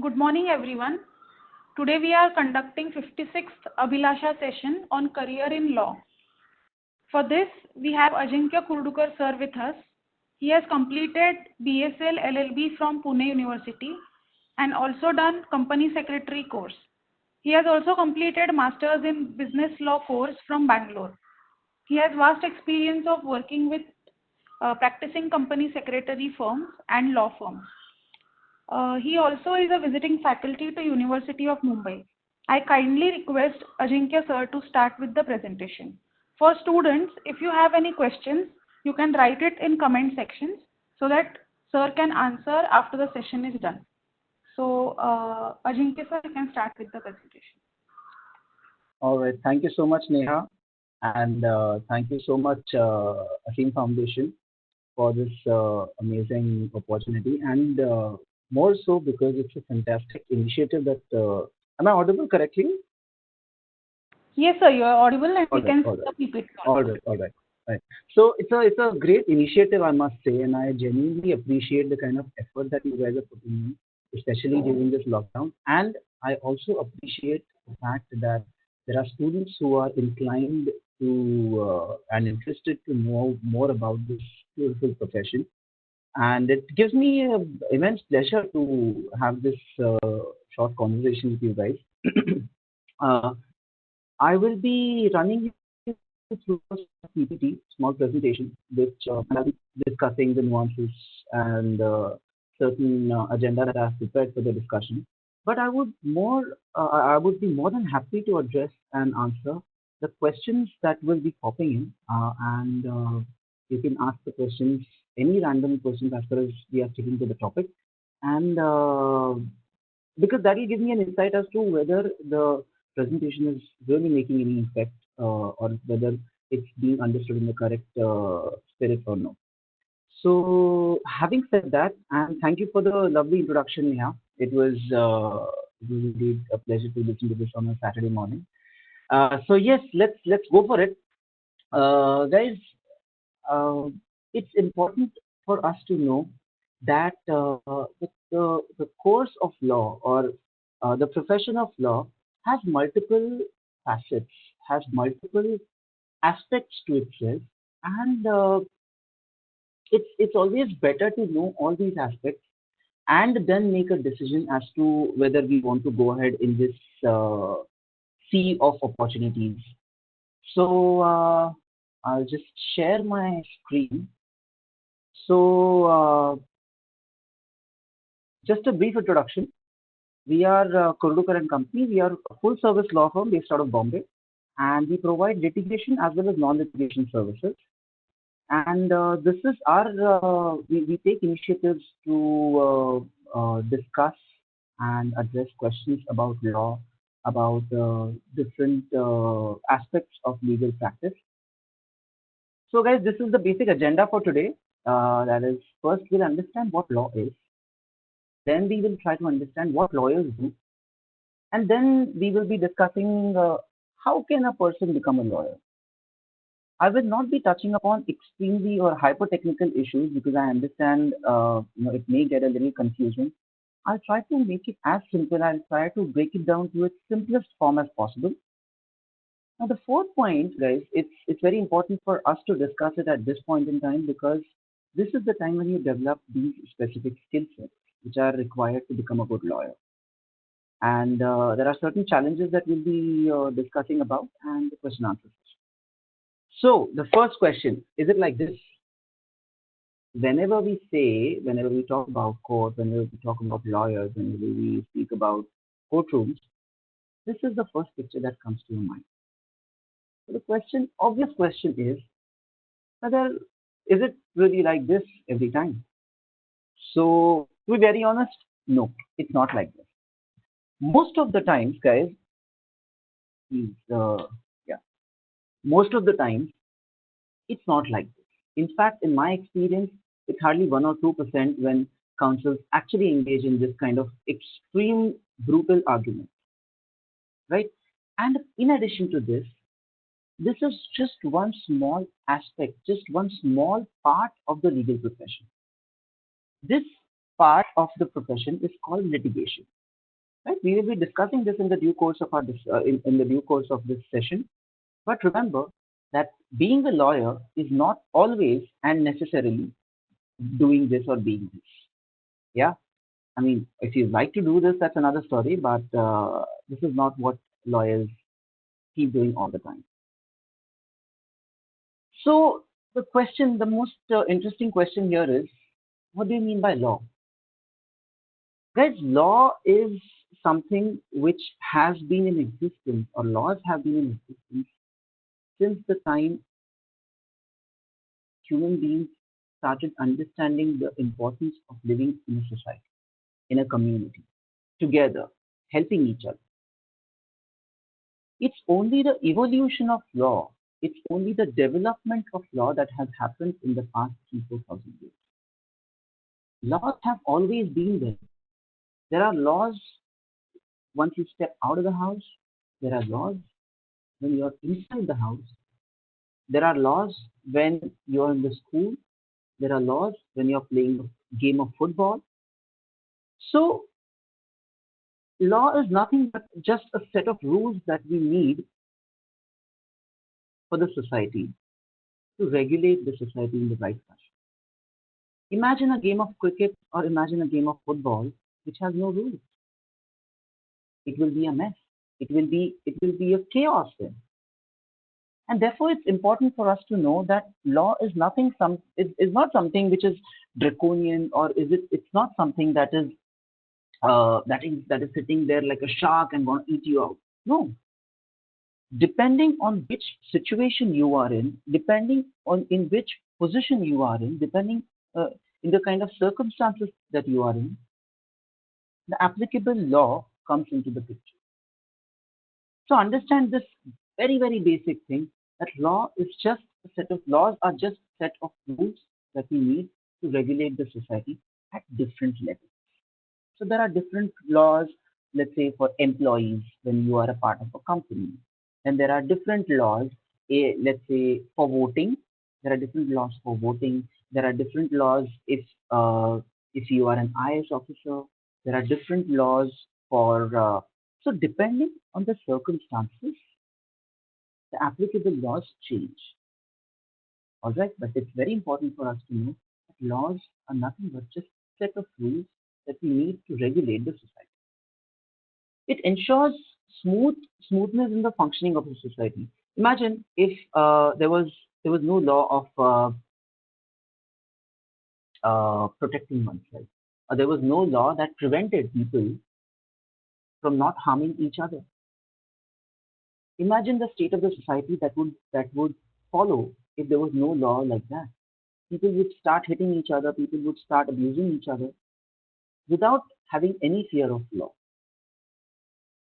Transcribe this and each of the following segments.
Good morning, everyone. Today we are conducting 56th Abhilasha session on career in law. For this, we have Ajinkya Kurdukar sir with us. He has completed BSL LLB from Pune University and also done company secretary course. He has also completed masters in business law course from Bangalore. He has vast experience of working with practicing company secretary firms and law firms. He also is a visiting faculty to University of Mumbai. I kindly request Ajinkya sir to start with the presentation. For students, if you have any questions, you can write it in comment sections so that sir can answer after the session is done. So, Ajinkya sir, you can start with the presentation. All right. Thank you so much, Neha. And thank you so much, Asim Foundation, for this amazing opportunity. And more so because it's a fantastic initiative that. Am I audible correctly? Yes, sir, you are audible and All we right. can All see right. the PPT All also. right. All right. Right. So it's a great initiative, I must say, and I genuinely appreciate the kind of effort that you guys are putting in, especially during this lockdown. And I also appreciate the fact that there are students who are inclined to and interested to know more about this beautiful profession. And it gives me immense pleasure to have this short conversation with you guys. uh, I will be running you through a PPT, small presentation, which I'll be discussing the nuances and certain agenda that I've prepared for the discussion. But I would be more than happy to address and answer the questions that will be popping in, and you can ask the questions, any random questions as far as we are sticking to the topic, and because that will give me an insight as to whether the presentation is really making any impact or whether it's being understood in the correct spirit or no. So, having said that, and thank you for the lovely introduction, Neha. It was indeed a pleasure to listen to this on a Saturday morning. So yes, let's go for it, guys. Uh, it's important for us to know that the course of law or the profession of law has multiple facets, has multiple aspects to itself, and it's always better to know all these aspects and then make a decision as to whether we want to go ahead in this sea of opportunities. So I'll just share my screen. So just a brief introduction. We are Kurdukar and Company. We are a full service law firm based out of Bombay, and we provide litigation as well as non-litigation services. And this is our we take initiatives to discuss and address questions about law, about different aspects of legal practice. So, guys, this is the basic agenda for today. That is, first we'll understand what law is, then we will try to understand what lawyers do, and then we will be discussing how can a person become a lawyer. I will not be touching upon extremely or hyper technical issues because I understand it may get a little confusing. I'll try to make it as simple. I'll try to break it down to its simplest form as possible. Now, the fourth point, guys, it's very important for us to discuss it at this point in time because this is the time when you develop these specific skill sets which are required to become a good lawyer. And there are certain challenges that we'll be discussing about and the question answers. So the first question is it like this? Whenever we talk about court, whenever we talk about lawyers, whenever we speak about courtrooms, this is the first picture that comes to your mind. So the obvious question is whether is it really like this every time? So to be very honest, no, it's not like this. Most of the times, guys, please, yeah, most of the times it's not like this. In fact, in my experience, it's hardly 1 or 2% when counsels actually engage in this kind of extreme brutal argument, right? And in addition to this, this is just one small aspect, just one small part of the legal profession. This part of the profession is called litigation. right? We will be discussing this in the due course of in the due course of this session. But remember that being a lawyer is not always and necessarily doing this or being this. Yeah, I mean, if you like to do this, that's another story. But this is not what lawyers keep doing all the time. So the question, the most interesting question here is, what do you mean by law? Guys, law is something which has been in existence, or laws have been in existence since the time human beings started understanding the importance of living in a society, in a community, together, helping each other. It's only the evolution of law, it's only the development of law that has happened in the past 3,000-4,000 years. Laws have always been there. There are laws once you step out of the house, there are laws when you're inside the house, there are laws when you're in the school, there are laws when you're playing a game of football. So, law is nothing but just a set of rules that we need for the society to regulate the society in the right fashion. Imagine a game of cricket or imagine a game of football which has no rules. It will be a mess. It will be a chaos then. And therefore, it's important for us to know that law is nothing. Is not something which is draconian, or is it? It's not something that is sitting there like a shark and going to eat you out. No. Depending on which situation you are in, depending on in which position you are in, depending in the kind of circumstances that you are in, the applicable law comes into the picture. So understand this very, very basic thing, that law is just a set of laws are just a set of rules that we need to regulate the society at different levels. So there are different laws, let's say for employees when you are a part of a company. And there are different laws, let's say for voting. There are different laws for voting. There are different laws if you are an IS officer. There are different laws for so depending on the circumstances, the applicable laws change. All right, but it's very important for us to know that laws are nothing but just a set of rules that we need to regulate the society. It ensures smoothness in the functioning of the society. Imagine if there was no law of protecting oneself, or there was no law that prevented people from not harming each other. Imagine the state of the society that would follow if there was no law like that. People would start hitting each other, people would start abusing each other without having any fear of law.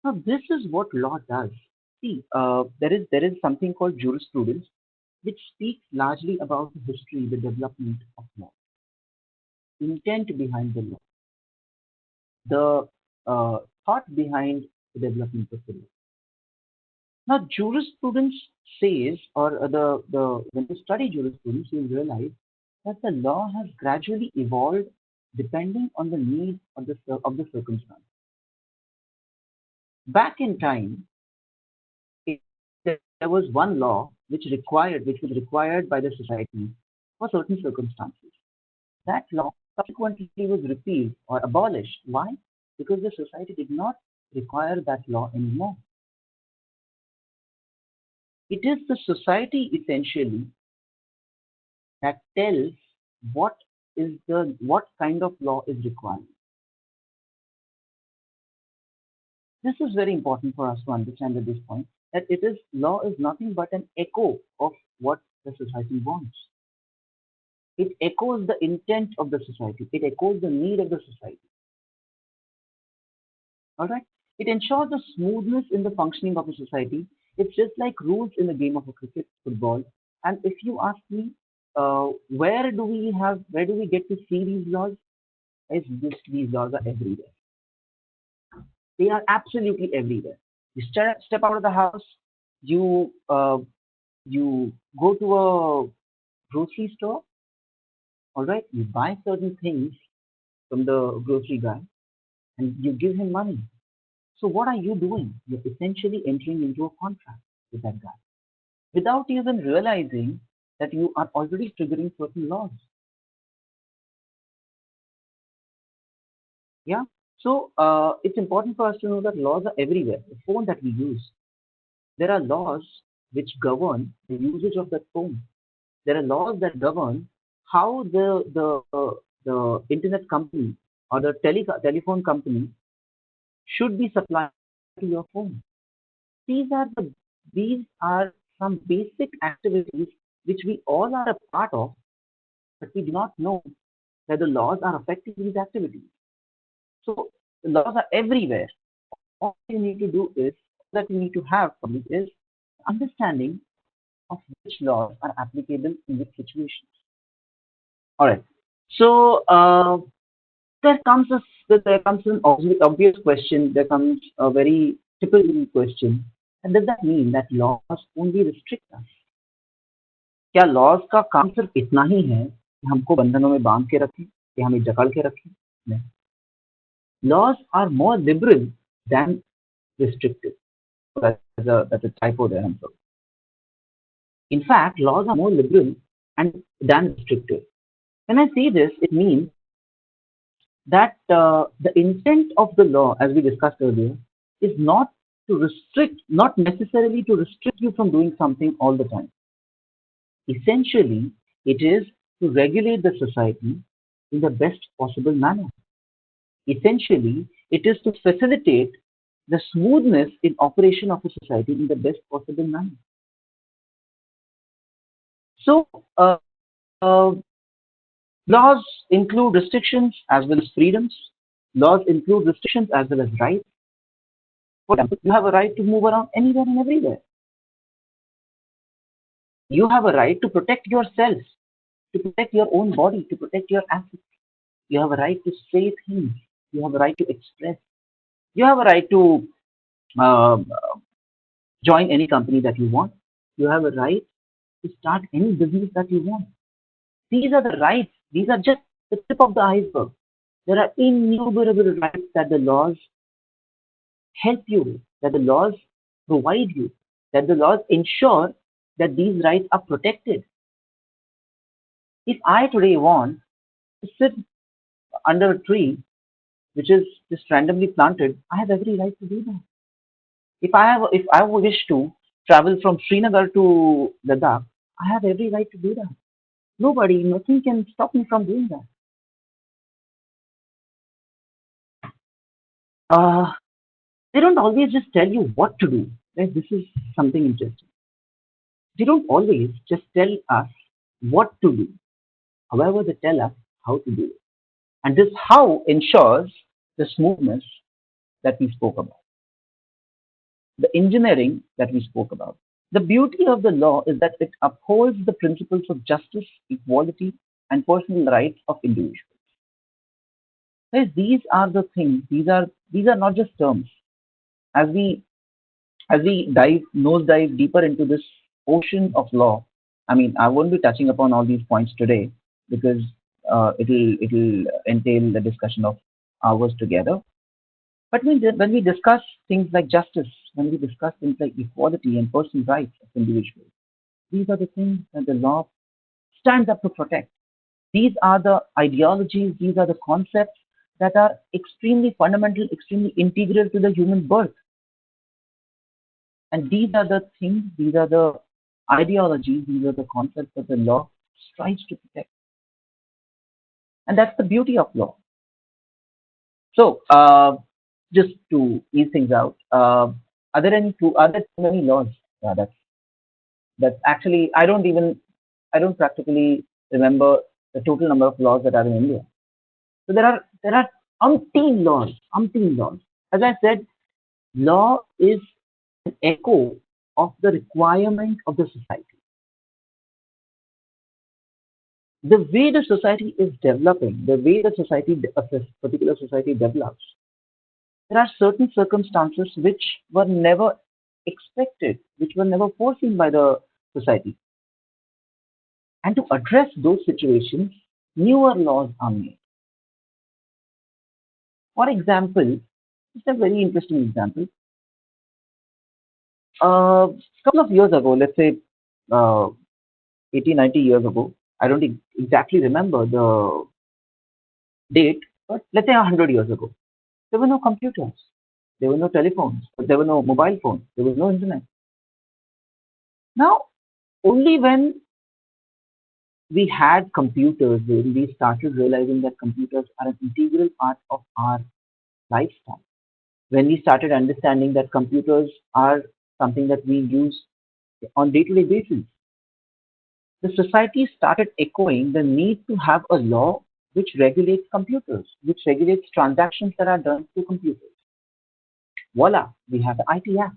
Now, this is what law does. See, there is something called jurisprudence, which speaks largely about the history, the development of law, intent behind the law, the thought behind the development of the law. Now, jurisprudence says, or when you study jurisprudence, you'll realize that the law has gradually evolved depending on the need of the circumstance. Back in time, it, there was one law which was required by the society for certain circumstances. That law subsequently was repealed or abolished. Why? Because the society did not require that law anymore. It is the society essentially that tells what kind of law is required. This is very important for us to understand at this point, that law is nothing but an echo of what the society wants. It echoes the intent of the society. It echoes the need of the society. All right. It ensures the smoothness in the functioning of a society. It's just like rules in the game of a cricket, football. And if you ask me, where do we get to see these laws? These laws are everywhere. They are absolutely everywhere. You step out of the house, you you go to a grocery store, all right, you buy certain things from the grocery guy and you give him money. So what are you doing? You're essentially entering into a contract with that guy without even realizing that you are already triggering certain laws. Yeah. So it's important for us to know that laws are everywhere. The phone that we use, there are laws which govern the usage of that phone. There are laws that govern how the internet company or the telephone company should be supplied to your phone. These are the these are some basic activities which we all are a part of, but we do not know that the laws are affecting these activities. So the laws are everywhere. All you need to do is that you need to have public is understanding of which laws are applicable in which situations. All right. So there comes a there comes an obvious question. There comes a very typical question. And does that mean that laws only restrict us? क्या laws का काम सिर्फ इतना ही है कि हमको बंधनों में बांध के रखें कि हमें जकड़ के रखें? नहीं. Laws are more liberal than restrictive. That's a typo there. I'm sorry. In fact, laws are more liberal and than restrictive. When I say this, it means that the intent of the law, as we discussed earlier, is not to restrict, not necessarily to restrict you from doing something all the time. Essentially, it is to regulate the society in the best possible manner. Essentially, it is to facilitate the smoothness in operation of a society in the best possible manner. So, uh, laws include restrictions as well as freedoms. Laws include restrictions as well as rights. For example, you have a right to move around anywhere and everywhere. You have a right to protect yourself, to protect your own body, to protect your assets. You have a right to say things. You have a right to express. You have a right to uh, join any company that you want. You have a right to start any business that you want. These are the rights. These are just the tip of the iceberg. There are innumerable rights that the laws help you with, that the laws provide you, that the laws ensure that these rights are protected. If I today want to sit under a tree which is just randomly planted, I have every right to do that. If I wish to travel from Srinagar to Ladakh, I have every right to do that. Nobody, nothing can stop me from doing that. Uh, they don't always just tell you what to do. Right? This is something interesting. They don't always just tell us what to do. However, they tell us how to do it. And this how ensures the smoothness that we spoke about, the engineering that we spoke about. The beauty of the law is that it upholds the principles of justice, equality, and personal rights of individuals. Guys, these are the things. These are not just terms. As we nose dive deeper into this ocean of law, I mean, I won't be touching upon all these points today because it'll entail the discussion of hours together. But when we discuss things like justice, when we discuss things like equality and personal rights of individuals, these are the things that the law stands up to protect. These are the ideologies, these are the concepts that are extremely fundamental, extremely integral to the human birth. And these are the things, these are the ideologies, these are the concepts that the law strives to protect. And that's the beauty of law. So, just to ease things out, are there too many laws? Yeah, that's actually I don't practically remember the total number of laws that are in India. So there are umpteen laws. As I said, law is an echo of the requirement of the society. The way the society is developing, the way the a particular society develops, there are certain circumstances which were never expected, which were never foreseen by the society. And to address those situations, newer laws are made. For example, It's a very interesting example. A couple of years ago, let's say uh, 80, 90 years ago, I don't exactly remember the date, but let's say 100 years ago, there were no computers, there were no telephones, there were no mobile phones, there was no internet. Now, only when we had computers, when we started realizing that computers are an integral part of our lifestyle, when we started understanding that computers are something that we use on day-to-day basis, the society started echoing the need to have a law which regulates computers, which regulates transactions that are done through computers. Voila, we have the IT Act,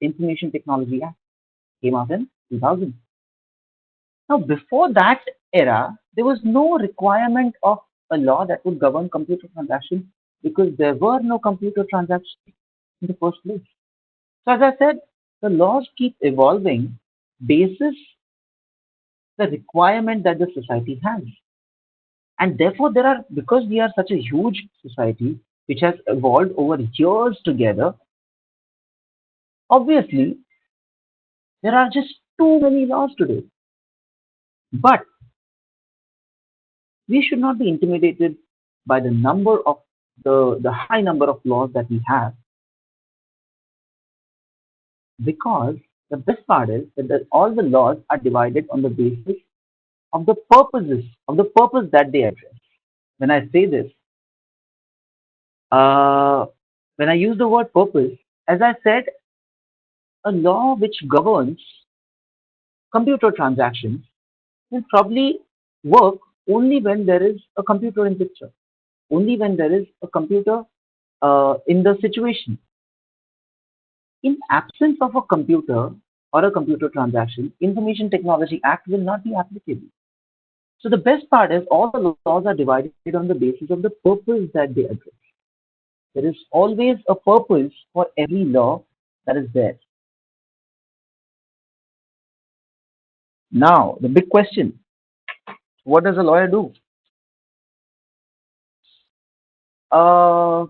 Information Technology Act, came out in 2000. Now, before that era, there was no requirement of a law that would govern computer transactions because there were no computer transactions in the first place. So, as I said, the laws keep evolving basis the requirement that the society has. And therefore, there are, because we are such a huge society which has evolved over years together, obviously, there are just too many laws today. But we should not be intimidated by the number of the high number of laws that we have, because the best part is that all the laws are divided on the basis of the purpose that they address. When I say this, uh, when I use the word purpose, as I said, a law which governs computer transactions will probably work only when there is a computer in picture, only when there is a computer in the situation. In absence of a computer or a computer transaction, Information Technology Act will not be applicable. So the best part is all the laws are divided on the basis of the purpose that they address. There is always a purpose for every law that is there. Now, the big question, what does a lawyer do? Uh,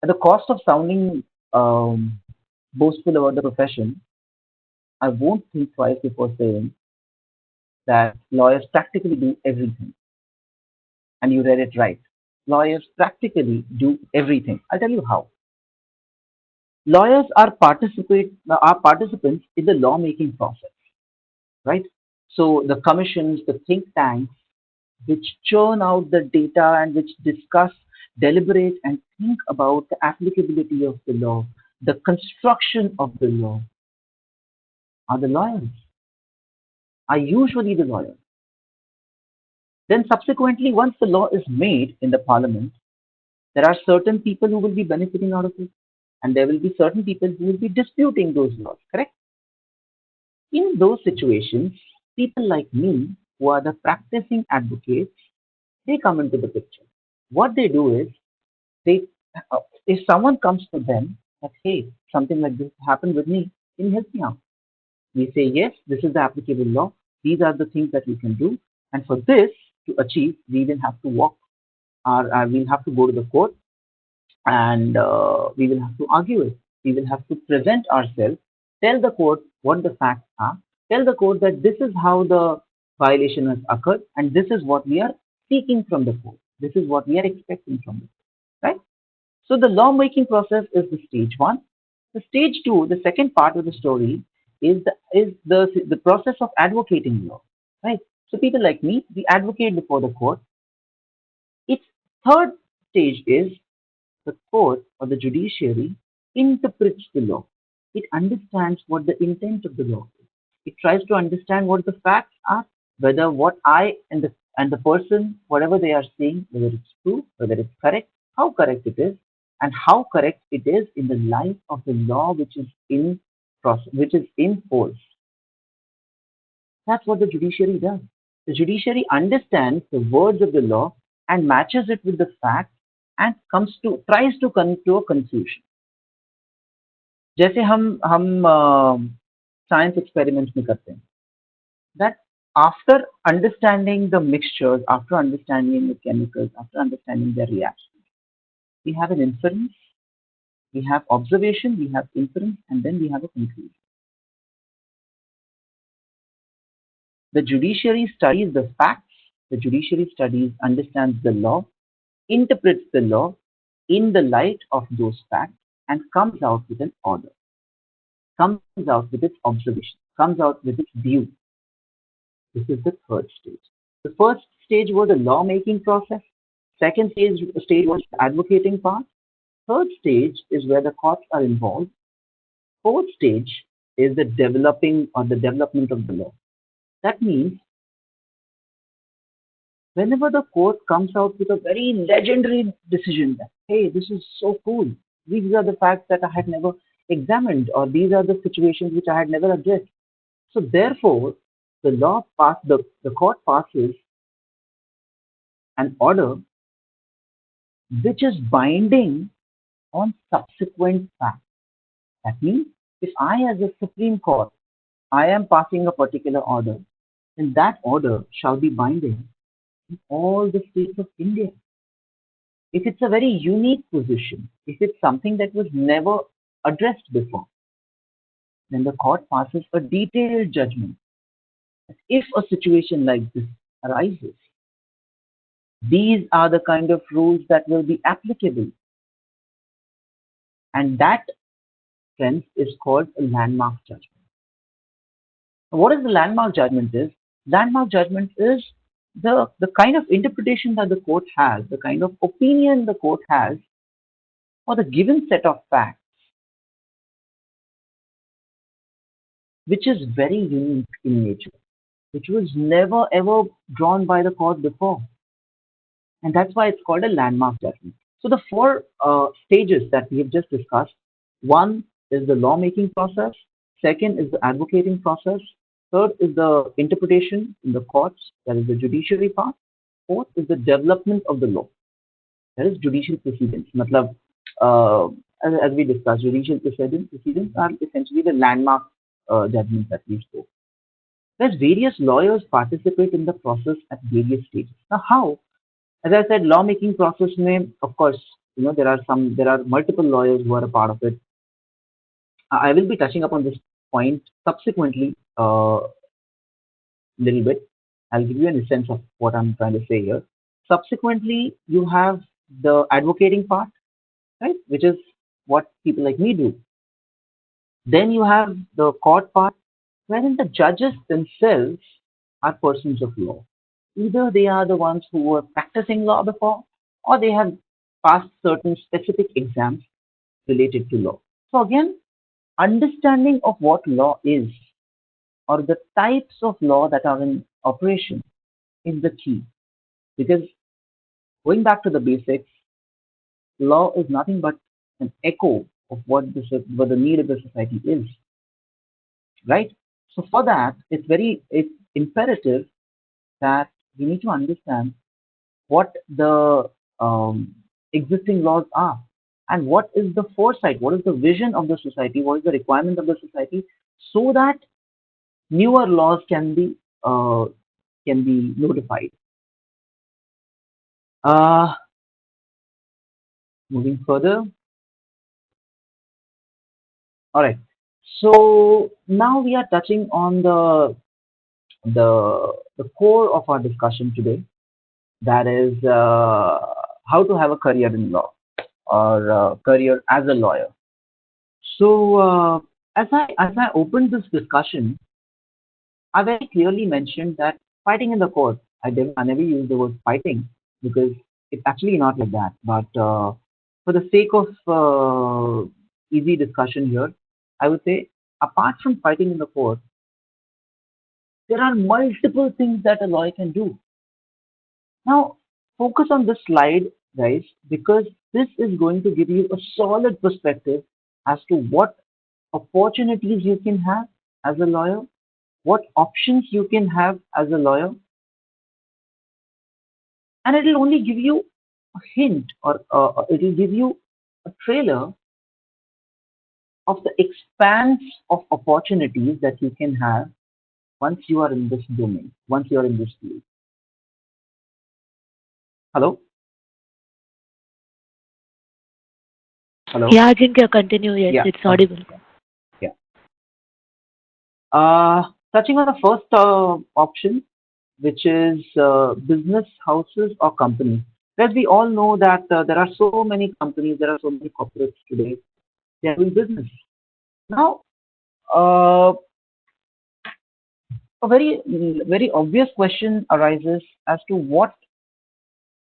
at the cost of sounding boastful about the profession, I won't think twice before saying that lawyers practically do everything. And you read it right. Lawyers practically do everything. I'll tell you how. Lawyers are participants in the lawmaking process, right? So the commissions, the think tanks, which churn out the data and which discuss, deliberate, and think about the applicability of the law, the construction of the law, are the lawyers, are usually the lawyers. Then subsequently, once the law is made in the parliament, there are certain people who will be benefiting out of it, and there will be certain people who will be disputing those laws, correct? In those situations, people like me, who are the practicing advocates, they come into the picture. What they do is, they, if someone comes to them that, hey, something like this happened with me, can you help me out? We say, yes, this is the applicable law. These are the things that we can do. And for this to achieve, we will have to walk, or we'll have to go to the court, and we will have to argue it. We will have to present ourselves, tell the court what the facts are, tell the court that this is how the violation has occurred, and this is what we are seeking from the court. This is what we are expecting from the court, right? So the lawmaking process is the stage one. The stage two, the second part of the story, is the process of advocating law, right? So people like me, we advocate before the court. Its third stage is the court or the judiciary interprets the law. It understands what the intent of the law is. It tries to understand what the facts are, whether what I and the person, whatever they are saying, whether it's true, whether it's correct, how correct it is, and how correct it is in the light of the law which is in process, which is in force. That's what the judiciary does. The judiciary understands the words of the law and matches it with the facts and tries to come to a conclusion. जैसे हम science experiments में करते हैं, that after understanding the mixtures, after understanding the chemicals, after understanding their reactions, we have an inference, we have observation, we have inference, and then we have a conclusion. The judiciary studies the facts, the judiciary studies, understands the law, interprets the law in the light of those facts, and comes out with an order, comes out with its observation, comes out with its view. This is the third stage. The first stage was the lawmaking process. Second stage was the advocating part. Third stage is where the courts are involved. Fourth stage is the developing or the development of the law. That means whenever the court comes out with a very legendary decision that, hey, this is so cool, these are the facts that I had never examined, or these are the situations which I had never addressed. So therefore, the court passes an order which is binding on subsequent facts. That means if I, as a Supreme Court, I am passing a particular order, then that order shall be binding in all the states of India. If it's a very unique position, if it's something that was never addressed before, then the court passes a detailed judgment. If a situation like this arises, these are the kind of rules that will be applicable. And that, friends, is called a landmark judgment. What is the landmark judgment is? Landmark judgment is the kind of interpretation that the court has, the kind of opinion the court has for the given set of facts, which is very unique in nature, which was never ever drawn by the court before. And that's why it's called a landmark judgment. So the four stages that we have just discussed, one is the lawmaking process, second is the advocating process, third is the interpretation in the courts, that is the judiciary part, fourth is the development of the law, that is judicial proceedings. Matlab, as we discussed, judicial proceedings are essentially the landmark judgments that we spoke. There's various lawyers participate in the process at various stages. Now, how? As I said, lawmaking process may, of course, there are multiple lawyers who are a part of it. I will be touching upon this point subsequently little bit. I'll give you an sense of what I'm trying to say here. Subsequently, you have the advocating part, right, which is what people like me do. Then you have the court part, wherein the judges themselves are persons of law. Either they are the ones who were practicing law before, or they have passed certain specific exams related to law. So again, understanding of what law is, or the types of law that are in operation, is the key. Because going back to the basics, law is nothing but an echo of what the need of the society is, right? So for that, it's imperative that we need to understand what the existing laws are, and what is the foresight, what is the vision of the society, what is the requirement of the society, so that newer laws can be notified. Moving further. All right. So now we are touching on the core of our discussion today. That is how to have a career in law, or career as a lawyer. So as I opened this discussion, I very clearly mentioned that fighting in the court. I never use the word fighting because it's actually not like that. But for the sake of easy discussion here, I would say apart from fighting in the court, there are multiple things that a lawyer can do. Now, focus on this slide, guys, because this is going to give you a solid perspective as to what opportunities you can have as a lawyer, what options you can have as a lawyer, and it will only give you a hint, or it will give you a trailer of the expanse of opportunities that you can have once you are in this domain, once you are in this field. Hello? Hello? Yeah, Ajinkya, continue. Yes, Yeah. it's Okay. audible. Yeah. Touching on the first option, which is business houses or companies. As we all know that there are so many companies, there are so many corporates today. They are doing business. Now, uh, a very obvious question arises as to what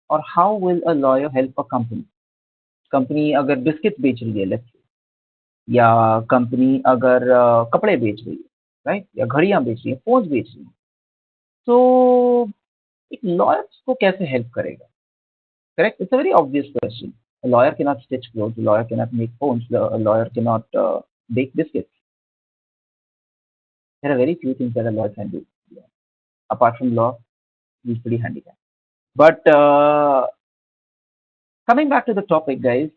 or how will a lawyer help a company. Company अगर biscuit बेच रही है let's say, या company अगर कपड़े बेच रही है, राइट, या घड़ियां बेच रही है, फोन बेच रही है, तो एक लॉयर को कैसे हेल्प करेगा? Correct, it's a very obvious question. A lawyer cannot stitch clothes, a lawyer cannot make phones, a lawyer cannot bake biscuits. There are very few things that a lawyer can do. Yeah. Apart from law, he's pretty handicapped. But coming back to the topic, guys,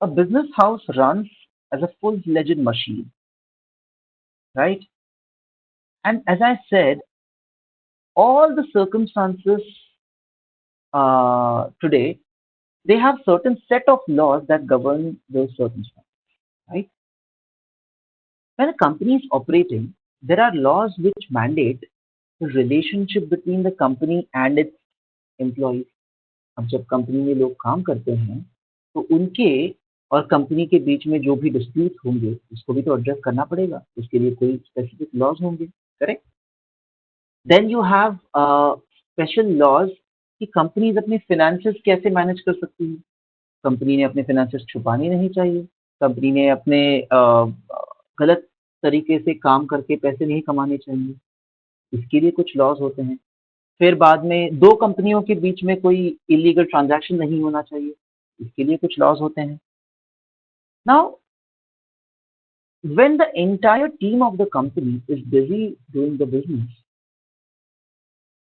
a business house runs as a full-fledged machine, right? And as I said, all the circumstances today, they have certain set of laws that govern those circumstances, right? When a company is operating, there are laws which mandate the relationship between the company and its employees. अब जब company में लोग काम करते हैं तो उनके और कंपनी के बीच में जो भी डिस्प्यूट होंगे उसको भी तो एड्रेस करना पड़ेगा, उसके लिए कोई स्पेसिफिक लॉज होंगे. Correct. Then you have special laws कि कंपनीज अपने फाइनेंसेस कैसे मैनेज कर सकती है. कंपनी ने अपने फाइनेंसेस छुपाने नहीं चाहिए, कंपनी ने अपने गलत तरीके से काम करके पैसे नहीं कमाने चाहिए, इसके लिए कुछ लॉज होते हैं. फिर बाद में दो कंपनियों के बीच में कोई इलीगल ट्रांजैक्शन नहीं होना चाहिए, इसके लिए कुछ लॉज होते हैं. Now when the entire team of the company is busy doing the business,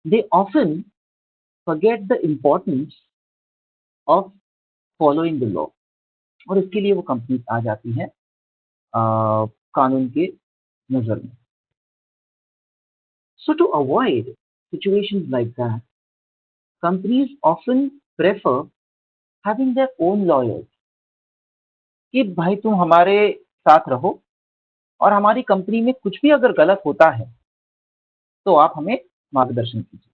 they often forget the importance of following the law. और इसके लिए वो कंपनी आ जाती है कानून के नजर में. So to avoid situations like that, companies often prefer having their own lawyers. कि भाई तुम हमारे साथ रहो और हमारी कंपनी में कुछ भी अगर गलत होता है तो आप हमें मार्गदर्शन कीजिए.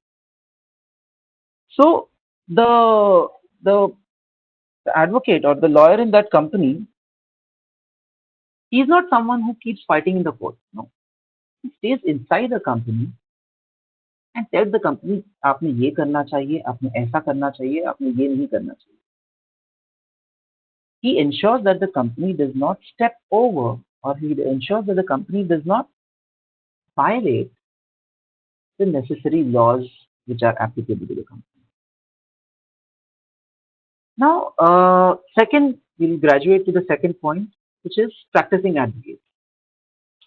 So the advocate or the lawyer in that company, he is not someone who keeps fighting in the court. No, he stays inside the company and tells the company आपने ये करना चाहिए, आपने ऐसा करना चाहिए, आपने ये नहीं करना चाहिए. He ensures that the company does not step over, or he ensures that the company does not violate the necessary laws which are applicable to the company. Now, second, we'll graduate to the second point, which is practicing advocates.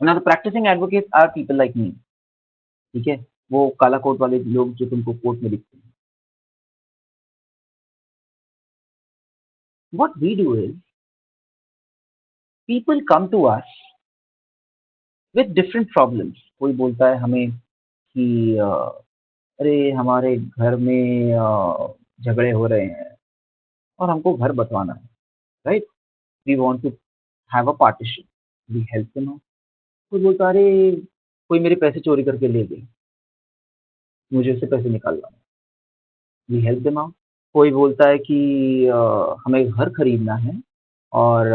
Now, the practicing advocates are people like me. ठीक है, वो काला coat वाले लोग जो तुमको court में दिखते हैं. What we do is, people come to us with different problems. कोई बोलता है हमें कि अरे हमारे घर में झगड़े हो रहे हैं और हमको घर बंटवाना है, right, we want to have a partition, we help them out. कोई बोलता है अरे कोई मेरे पैसे चोरी करके ले गए, मुझे उससे पैसे निकालना है, वी हेल्प देम आउट. कोई बोलता है कि हमें घर खरीदना है और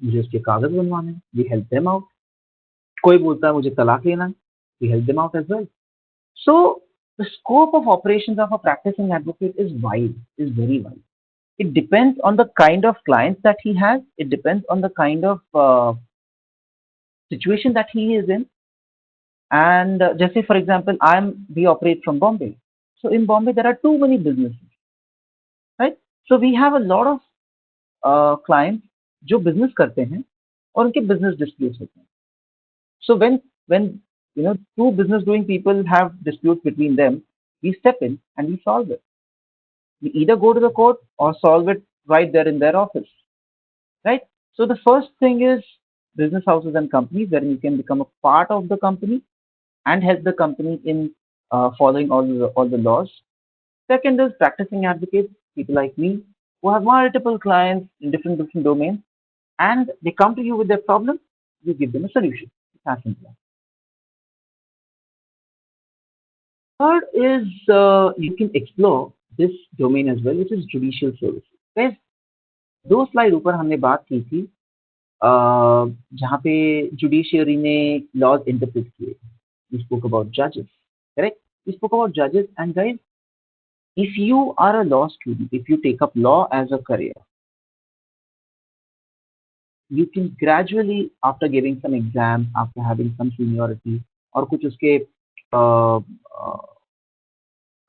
मुझे उसके कागज बनवाने हैं, वी हेल्प देम आउट. कोई बोलता है मुझे तलाक लेना है, we help them out as well. So the scope of operations of a practicing advocate is wide, is very wide. It depends on the kind of clients that he has. It depends on the kind of situation that he is in. And just say, for example, we operate from Bombay. So in Bombay, there are too many businesses, right? So we have a lot of clients जो business करते हैं और उनके business disputes होते हैं. So when two business doing people have disputes between them, we step in and we solve it. We either go to the court or solve it right there in their office, right? So the first thing is business houses and companies, wherein you can become a part of the company and help the company in following all the laws. Second is practicing advocates, people like me, who have multiple clients in different domains, and they come to you with their problem. You give them a solution. It's as simple as. Third is you can explore this domain as well, which is judicial services. Guys, 2 slide ऊपर हमने बात की थी जहाँ पे judiciary ने laws interpret किए. We spoke about judges, correct? We spoke about judges, and guys, if you are a law student, if you take up law as a career, you can gradually, after giving some exams, after having some seniority, और कुछ उसके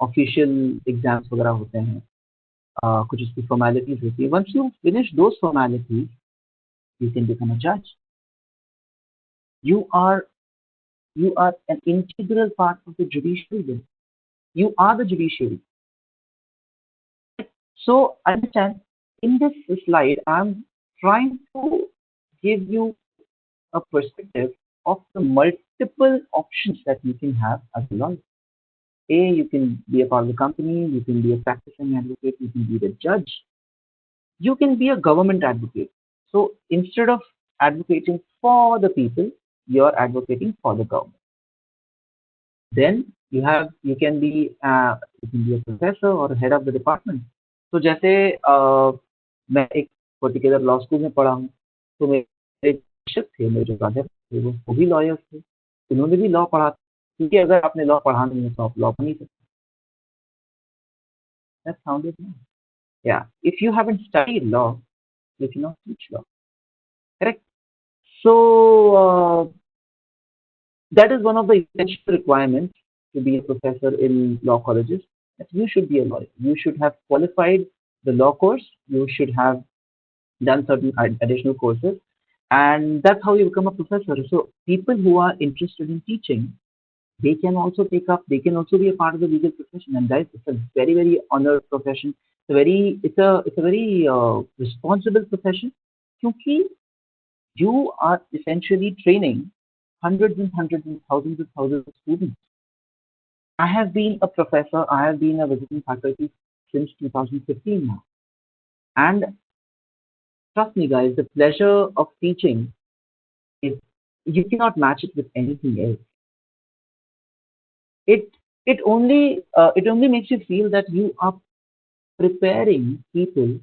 official exams वगैरह होते हैं, कुछ उसकी formalities होती है. Once you finish those formalities, you can become a judge. You are an integral part of the judiciary. Then you are the judiciary. So understand, in this slide, I'm trying to give you a perspective of the multiple options that you can have as a lawyer. A, you can be a part of the company, you can be a practicing advocate, you can be the judge, you can be a government advocate. So instead of advocating for the people, you're advocating for the government. Then you can be a professor or head of the department. तो जैसे मैं एक particular law school में पढ़ा हूँ, तो मेरे शिक्षक थे, मेरे जो प्राध्यापक थे, वो भी लॉयर्स थे. उन्होंने भी लॉ पढ़ा, क्योंकि अगर आपने लॉ पढ़ा नहीं है तो आप लॉ पढ़ नहीं सकते. That sounded nice. Yeah, if you haven't studied law, you cannot teach law. Correct? So that is one of the essential requirements to be a professor in law colleges, that you should be a lawyer. You should have qualified the law course. You should have done certain additional courses, and that's how you become a professor. So people who are interested in teaching, they can also be a part of the legal profession. And guys, it's a very honored profession. It's a very responsible profession, because you are essentially training hundreds and thousands of students. I have been a professor, I have been a visiting faculty since 2015 now. And trust me guys, the pleasure of teaching is, you cannot match it with anything else. It only makes you feel that you are preparing people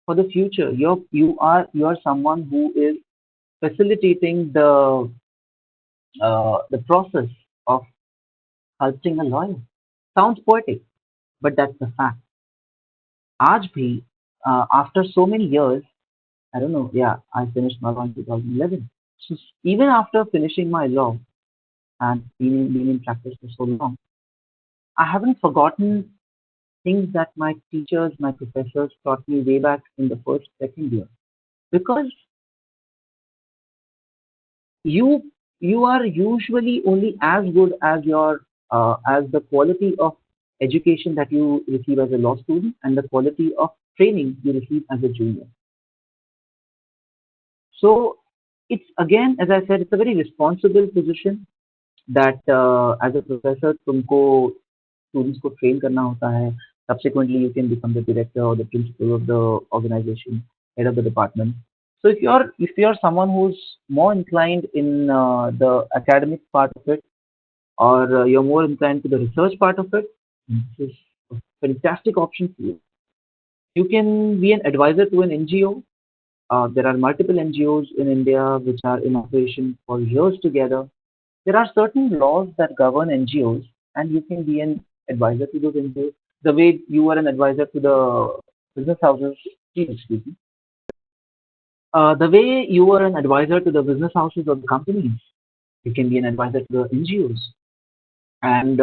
for the future. You are someone who is facilitating the process of sculpting a lawyer. Sounds poetic, but that's the fact. आज भी, after so many years, I don't know, yeah, I finished my law in 2011. So even after finishing my law and being in practice for so long, I haven't forgotten things that my teachers, my professors taught me way back in the first, second year. Because you are usually only as good as your as the quality of education that you receive as a law student and the quality of training you receive as a junior. So it's, again, as I said, it's a very responsible position that as a professor तुमको students को train करना होता है. Subsequently, you can become the director or the principal of the organization, head of the department. So if you're someone who's more inclined in the academic part of it, or you're more inclined to the research part of it, this is a fantastic option for you. You can be an advisor to an NGO. There are multiple NGOs in India which are in operation for years together. There are certain laws that govern NGOs, and you can be an advisor to those NGOs. The way you are an advisor to the business houses, excuse me. The way you are an advisor to the business houses or the companies, you can be an advisor to the NGOs, and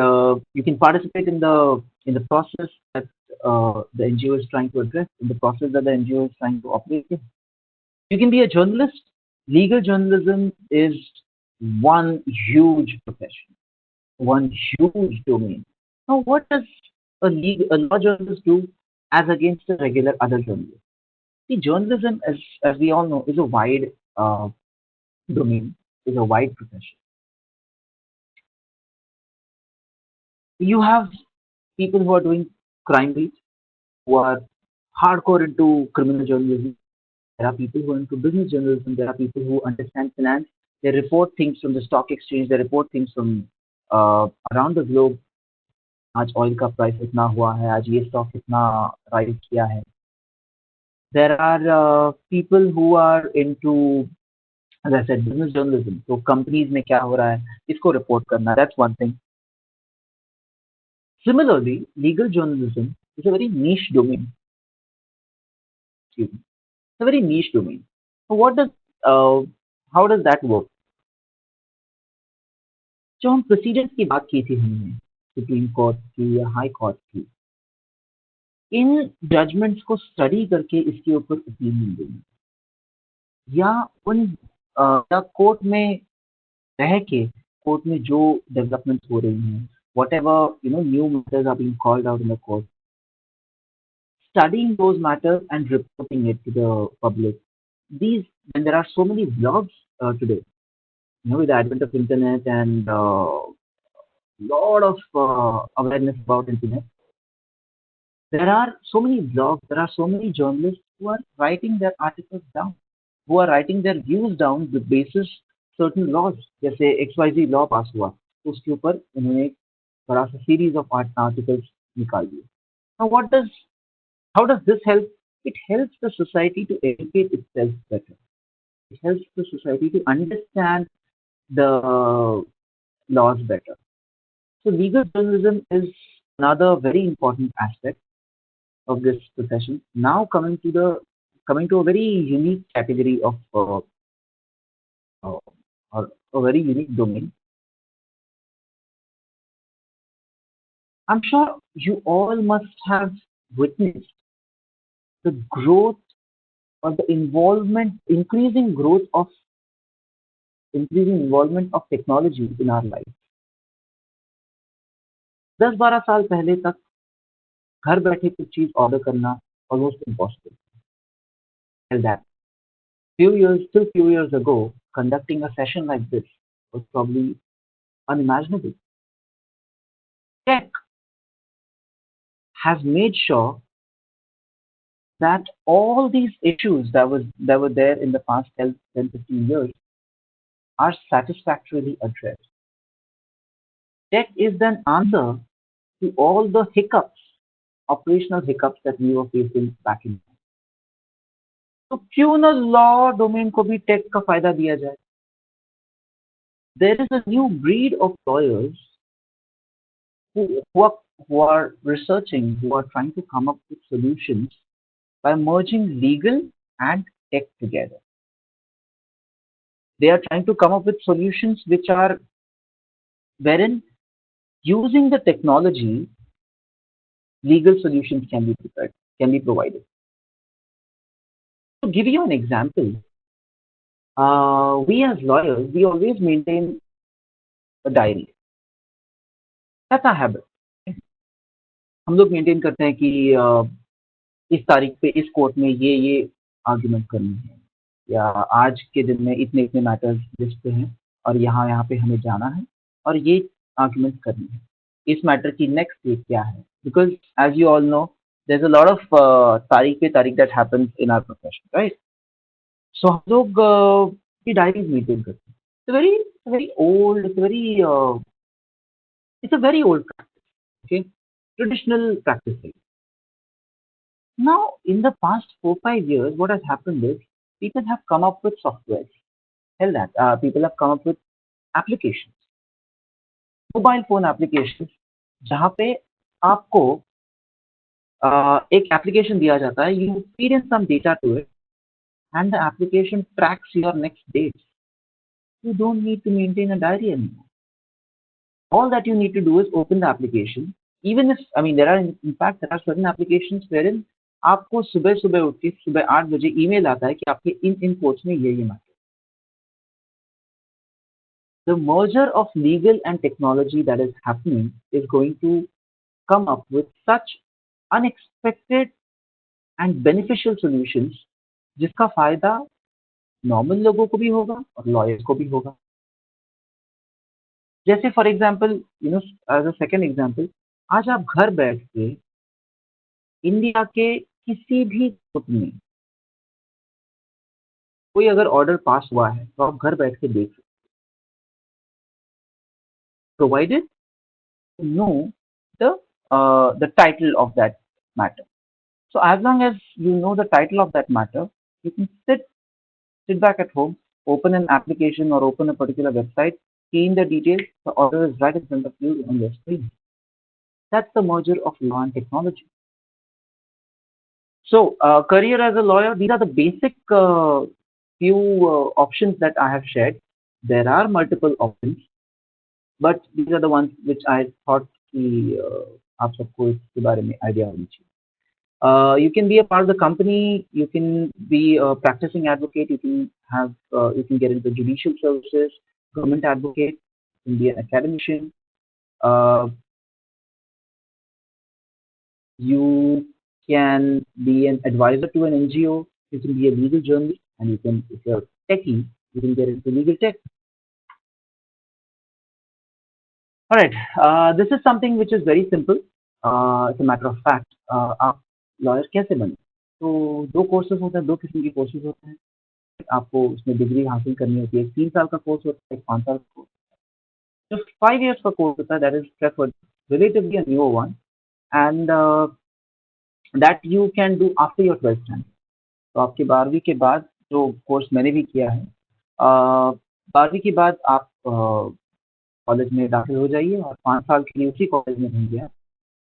you can participate in the process that the NGO is trying to address, in the process that the NGO is trying to operate in. You can be a journalist. Legal journalism is one huge profession, one huge domain. Now, what does a law journalist do as against a regular other journalist? See, journalism, as we all know, is a wide domain, is a wide profession. You have people who are doing crime beats, who are hardcore into criminal journalism. There are people who are into business journalism. There are people who understand finance. They report things from the stock exchange. They report things from around the globe. आज oil का price इतना हुआ है, आज ये stock इतना rise किया है. There are people who are into, as I said, business journalism. तो companies में क्या हो रहा है, इसको report करना. That's one thing. Similarly, legal journalism is a very niche domain. Excuse me. It's a very niche domain. So how does that work? जो हम प्रोसीजर्स की बात की थी हमने सुप्रीम कोर्ट की या हाई कोर्ट की, इन जजमेंट्स को स्टडी करके इसके ऊपर ओपिनियन देंगे या उन या कोर्ट में रह के कोर्ट में जो डेवलपमेंट्स हो रही हैं, whatever new matters are being called out in the court, studying those matters and reporting it to the public. When there are so many blogs today, with the advent of internet and lot of awareness about internet, there are so many blogs, there are so many journalists who are writing their articles down, who are writing their views down with basis certain laws. जैसे XYZ law पास हुआ तो उसके ऊपर उन्होंने एक बड़ा सा series of articles निकाल दिए. Now how does this help? It helps the society to educate itself better. It helps the society to understand the laws better. So legal journalism is another very important aspect of this profession. Now coming to a very unique category of or a very unique domain. I'm sure you all must have witnessed the growth or the increasing involvement of technology in our life. 10-12 साल पहले तक घर बैठे कुछ चीज order करना almost impossible. Tell that. Few years ago, conducting a session like this was probably unimaginable. Tech has made sure that all these issues that were there in the past 10-15 years are satisfactorily addressed. Tech is an answer to all the operational hiccups that we were facing back in. तो क्यों ना law domain को भी take का फायदा दिया जाए? There is a new breed of lawyers who are researching, who are trying to come up with solutions by merging legal and tech together. They are trying to come up with solutions which are wherein using the technology, legal solutions can be provided. To give you an example, we as lawyers, we always maintain a diary. That's our habit. हम लोग maintain करते हैं कि इस तारीख पे इस court में ये आर्गुमेंट करनी है या आज के दिन में इतने मैटर्स लिस्ट पे हैं और यहाँ पे हमें जाना है और ये आर्गुमेंट करनी है. इस मैटर की नेक्स्ट डेट क्या है? Because as you all know there is a lot of तारीख पे तारीख that happens in our profession, right? So हम लोग की डायरीज मेंटेन करते हैं. It's a very old practice, okay? Traditional practice. Now, in the past 4-5 years, what has happened is people have come up with software. People have come up with applications, mobile phone applications, जहाँ पे आपको एक application दिया जाता है, you feed in some data to it, and the application tracks your next dates. You don't need to maintain a diary anymore. All that you need to do is open the application. Even if, there are certain applications wherein आपको सुबह उठ के सुबह 8 बजे email आता है कि आपके इन कोर्ट्स में ये matter. The merger of legal and technology that is happening is going to come up with such unexpected and beneficial solutions जिसका फायदा नॉर्मल लोगों को भी होगा और लॉयर्स को भी होगा. जैसे for example as a second example, आज आप घर बैठ के इंडिया के किसी भी कोर्ट में कोई अगर ऑर्डर पास हुआ है तो आप घर बैठ के देख सकते, provided no the title of that matter. So as long as you know the title of that matter, you can sit back at home, open an application or open a particular website, key in the details, the order is right in front of you on your screen. That's the merger of law and technology. So, career as a lawyer, these are the basic few options that I have shared. There are multiple options, but these are the ones which I thought कि आप सबको इसके बारे में idea होनी चाहिए. You can be a part of the company. You can be a practicing advocate. You can get into judicial services, government advocate. You can be an academician. Uh, you can be an advisor to an NGO. You can be a legal journalist, and if you're techie, you can get into legal tech. All right. This is something which is very simple. It's a matter of fact. आप lawyer कैसे बने? तो दो courses होते हैं, दो किस्म के कोर्सेज होते हैं. आपको उसमें डिग्री हासिल करनी होती है. 3 साल का कोर्स होता है, 5 साल का कोर्स. जो 5 years का कोर्स होता है, that is preferred, relatively a new one, and that you can do after your 12th standard. तो आपके 12वीं के बाद जो कोर्स मैंने भी किया है, 12वीं के बाद आप कॉलेज में दाखिल हो जाइए और 5 साल के लिए उसी कॉलेज में रहेंगे आप,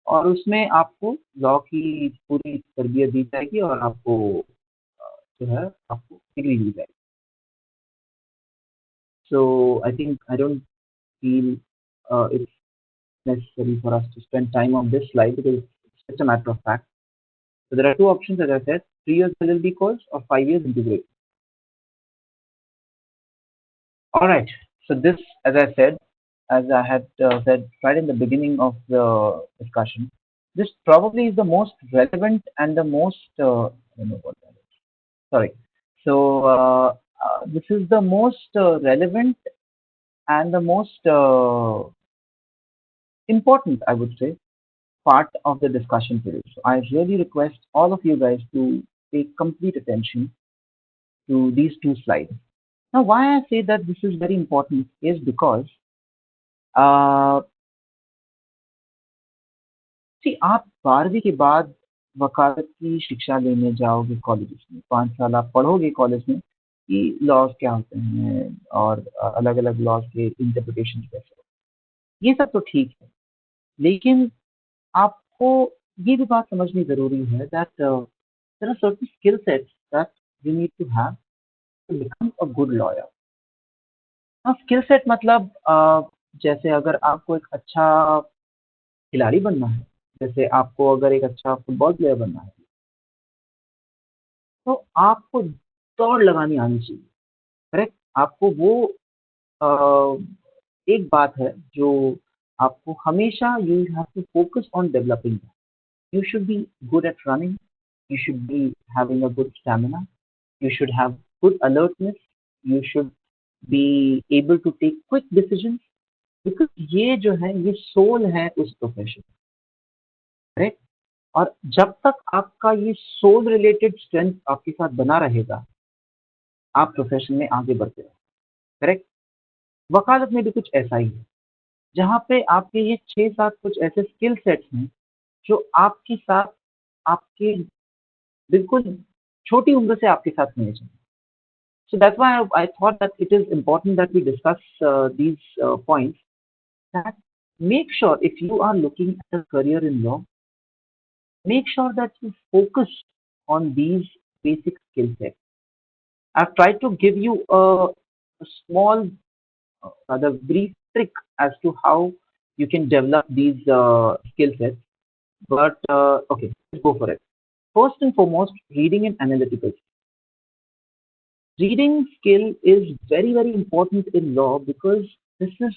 और उसमें आपको लॉ की पूरी तरबियत दी जाएगी और आपको जो है आपको डिग्री दी जाएगी. So I don't feel it's necessary for us to spend time on this slide because it's just a matter of fact. So there are two options, as I said: 3 years LLB course or 5 years integrated. All right. So this, as I said, as I had said right in the beginning of the discussion, this probably is the most relevant and the most I don't know what that is. Sorry. So this is the most relevant and the most important, I would say, part of the discussion today. So I really request all of you guys to pay complete attention to these two slides. Now, why I say that this is very important is because, uh, see, आप 12वीं के बाद वकालत की शिक्षा लेने जाओगे college में, 5 साल आप पढ़ोगे कॉलेज में कि लॉज क्या होते हैं और अलग अलग लॉज के इंटरप्रिटेशन कैसे होते हैं. ये सब तो ठीक है, लेकिन आपको ये भी बात समझनी ज़रूरी है that there are certain skill sets that you need to have to become a good lawyer. हाँ, स्किल सेट मतलब जैसे अगर आपको एक अच्छा खिलाड़ी बनना है, जैसे आपको अगर एक अच्छा फुटबॉल प्लेयर बनना है, तो आपको दौड़ लगानी आनी चाहिए. करेक्ट? आपको वो एक बात है जो आपको हमेशा you have to focus on developing. You should be good at running. You should be having a good stamina. You should have good alertness. You should be able to take quick decisions. Because ये जो है ये soul है उस profession. Correct? और जब तक आपका ये सोल रिलेटेड स्ट्रेंथ आपके साथ बना रहेगा, आप प्रोफेशन में आगे बढ़ते रहो. करेक्ट? वकालत में भी कुछ ऐसा ही है, जहाँ पे आपके ये 6-7 कुछ ऐसे स्किल सेट्स हैं जो आपके साथ आपके बिल्कुल छोटी उम्र से आपके साथ होने चाहिए. So that's why I thought that it is important that we discuss these points. That make sure if you are looking at a career in law, make sure that you focus on these basic skill sets. I've tried to give you a small, rather brief trick as to how you can develop these skill sets. But okay, let's go for it. First and foremost, reading and analytical. Reading skill is very important in law because this is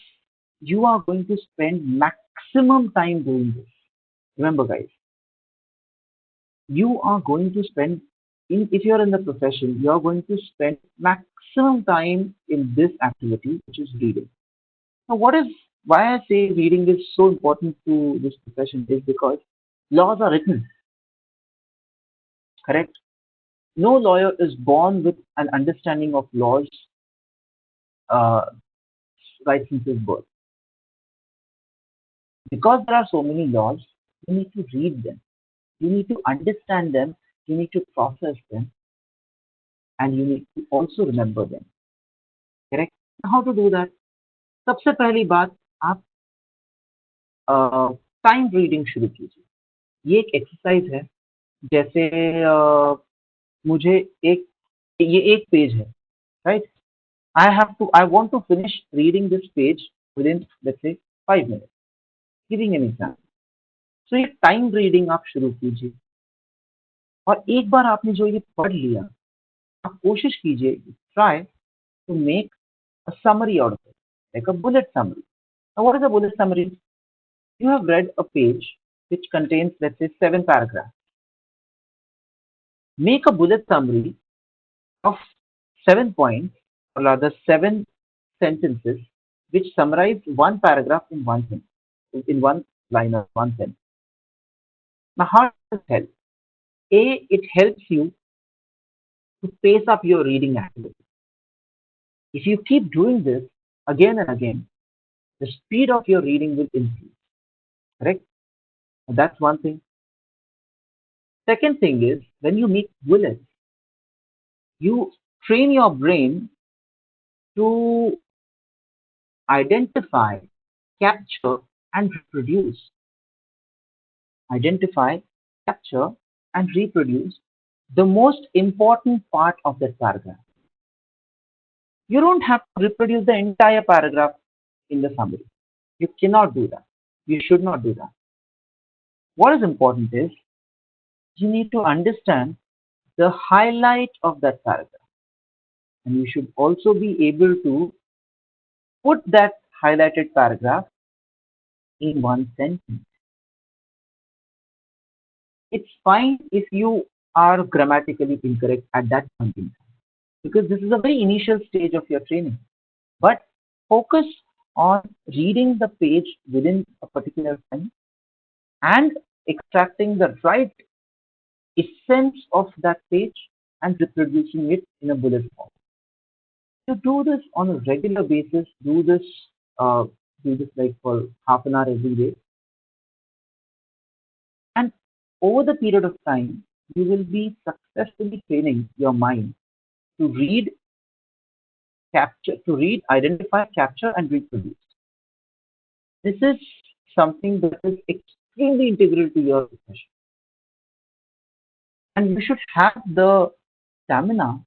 you are going to spend maximum time doing this. Remember, guys, you are going to spend if you are in the profession, you are going to spend maximum time in this activity, which is reading. Now, why I say reading is so important to this profession is because laws are written. correct? No lawyer is born with an understanding of laws uh, right since his birth. Because there are so many laws, you need to read them, you need to understand them, you need to process them, and you need to also remember them, correct? How to do that? सबसे पहली बात, आप time reading शुरू कीजिए. ये एक exercise है. जैसे मुझे एक ये एक पेज है, right? I want to finish reading this page within, let's say, 5 minutes. Giving an example. So ये टाइम रीडिंग आप शुरू कीजिए. और एक बार आपने जो ये पढ़ लिया, आप कोशिश कीजिए, try to make a summary out of it, like a bullet summary. Now, what is a bullet summary? You have read a page which contains, let's say, 7 paragraphs. Make a bullet summary of 7 points, or rather 7 sentences, which summarize one paragraph in one sentence, in one line or one sentence. Now, how does it help? A, it helps you to pace up your reading activity. If you keep doing this again and again, the speed of your reading will increase. Correct? That's one thing. Second thing is, when you make bullets, you train your brain to identify, capture, and reproduce. Identify, capture, and reproduce the most important part of that paragraph. You don't have to reproduce the entire paragraph in the summary. You cannot do that. You should not do that. What is important is, you need to understand the highlight of that paragraph. And you should also be able to put that highlighted paragraph in one sentence. It's fine if you are grammatically incorrect at that point in time, because this is a very initial stage of your training. But focus on reading the page within a particular time and extracting the right essence of that page and reproducing it in a bullet form. You do this on a regular basis. Uh, do this like for half an hour every day, and over the period of time, you will be successfully training your mind to read, identify, capture, and reproduce. This is something that is extremely integral to your profession, and you should have the stamina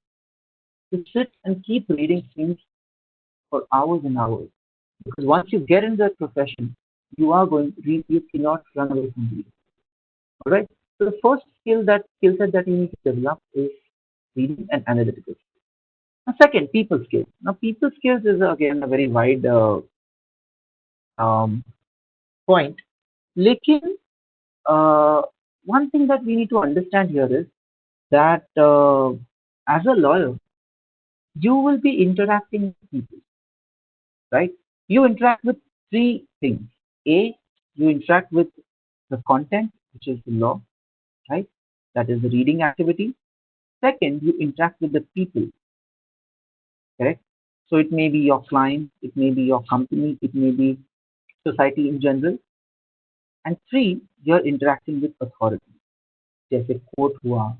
to sit and keep reading things for hours and hours. Because once you get in that profession, you cannot run away from reading. All right. So the first skill set that you need to develop is reading and analytical skills. Now, second, people skills. Now, people skills is again a very wide um, point. Lekin, one thing that we need to understand here is that as a lawyer, you will be interacting with people, right? You interact with three things. A, you interact with the content, which is the law, right? That is the reading activity. Second, you interact with the people, correct? So it may be your client, it may be your company, it may be society in general. And three, you're interacting with authority. जैसे court हुआ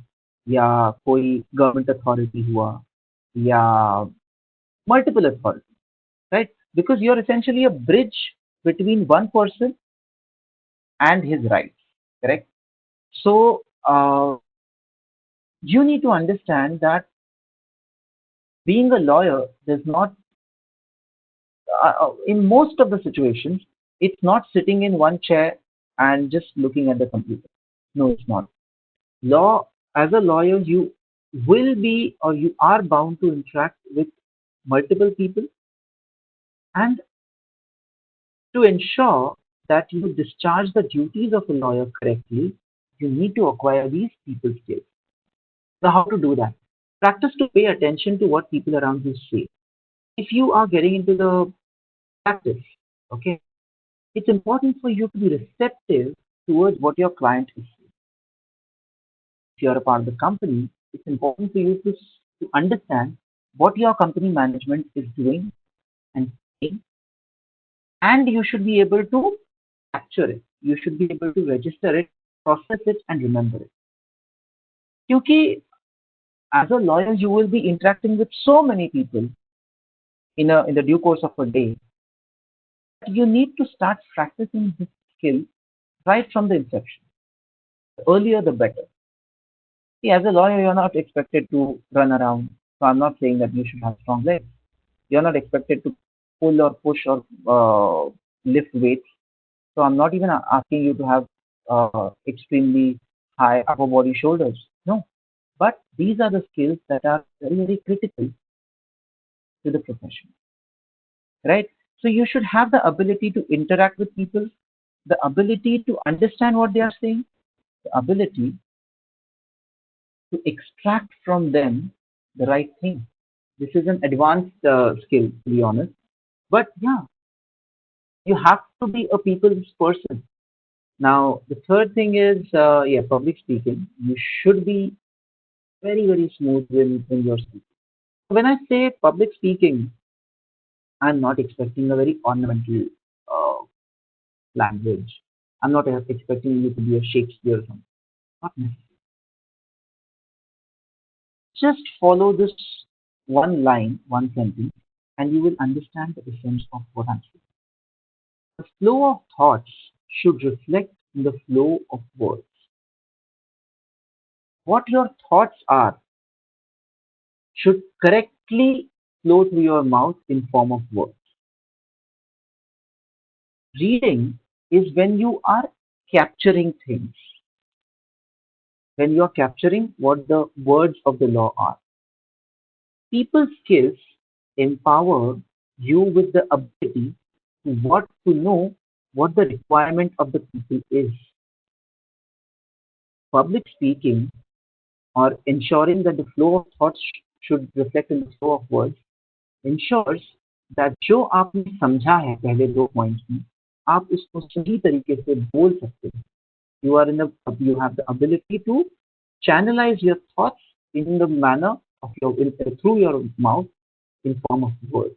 या कोई government authority हुआ या multiple authorities, right? Because you're essentially a bridge between one person and his rights, correct? So you need to understand that being a lawyer does not, in most of the situations, it's not sitting in one chair and just looking at the computer. No, it's not. As a lawyer, you will be or you are bound to interact with multiple people, and to ensure that you discharge the duties of a lawyer correctly, you need to acquire these people skills. So how to do that? Practice to pay attention to what people around you say. If you are getting into the practice, okay, it's important for you to be receptive towards what your client is saying. if you're a part of the company, it's important for you to understand what your company management is doing and saying, and you should be able to capture it. You should be able to register it, process it, and remember it. Because as a lawyer, you will be interacting with so many people in the due course of a day. You need to start practicing this skill right from the inception. The earlier, the better. See, as a lawyer, you're not expected to run around. So I'm not saying that you should have strong legs. You're not expected to pull or push or lift weights. So I'm not even asking you to have extremely high upper body shoulders. No. But these are the skills that are very, very critical to the profession, right? So you should have the ability to interact with people, the ability to understand what they are saying, the ability to extract from them the right thing. This is an advanced skill, to be honest. But yeah, you have to be a people's person. Now, the third thing is, yeah, public speaking. You should be very, very smooth when you're speaking. When I say public speaking, I'm not expecting a very ornamental uh, language. I'm not expecting you to be a Shakespeare or something. Not necessarily. Just follow this one line, one sentence, and you will understand the essence of what I'm saying. The flow of thoughts should reflect in the flow of words. What your thoughts are should correctly flow through your mouth in form of words. Reading is when you are capturing things, when you are capturing what the words of the law are. People skills empower you with the ability to know what the requirement of the people is. Public speaking or ensuring that the flow of thoughts should reflect in the flow of words ensures that जो आपने समझा है पहले दो points में आप उसको सही तरीके से बोल सकते हैं. You have the ability to channelize your thoughts in the manner of through your mouth in form of words.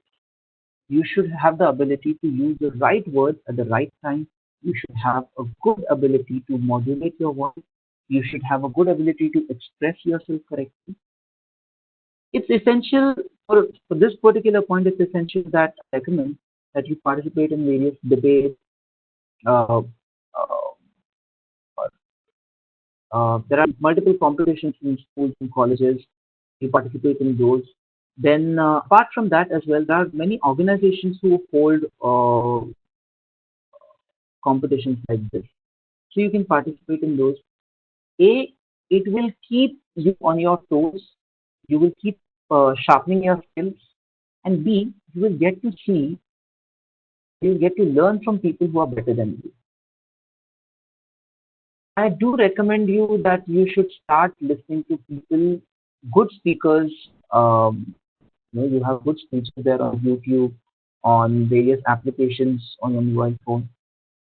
You should have the ability to use the right words at the right time. You should have a good ability to modulate your voice. You should have a good ability to express yourself correctly. It's essential for this particular point. It's essential that I recommend that you participate in various debates. Uh, uh, there are multiple competitions in schools and colleges. You participate in those. Then, apart from that as well, there are many organizations who hold competitions like this. So you can participate in those. A, it will keep you on your toes. You will keep sharpening your skills. And B, you will get to learn from people who are better than you. I do recommend you that you should start listening to people, good speakers. You have good speeches there on YouTube, on various applications on your mobile phone.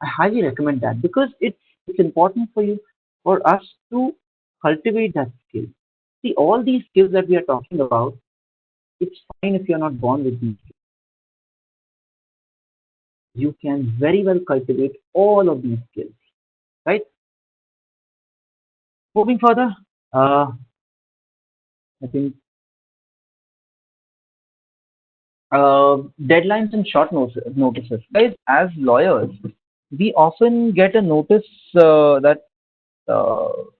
I highly recommend that because it's important for you for us to cultivate that skill. See, all these skills that we are talking about, it's fine if you're not born with these. You can very well cultivate all of these skills, right? Moving further, I think deadlines and short notices. Guys, as lawyers, we often get a notice that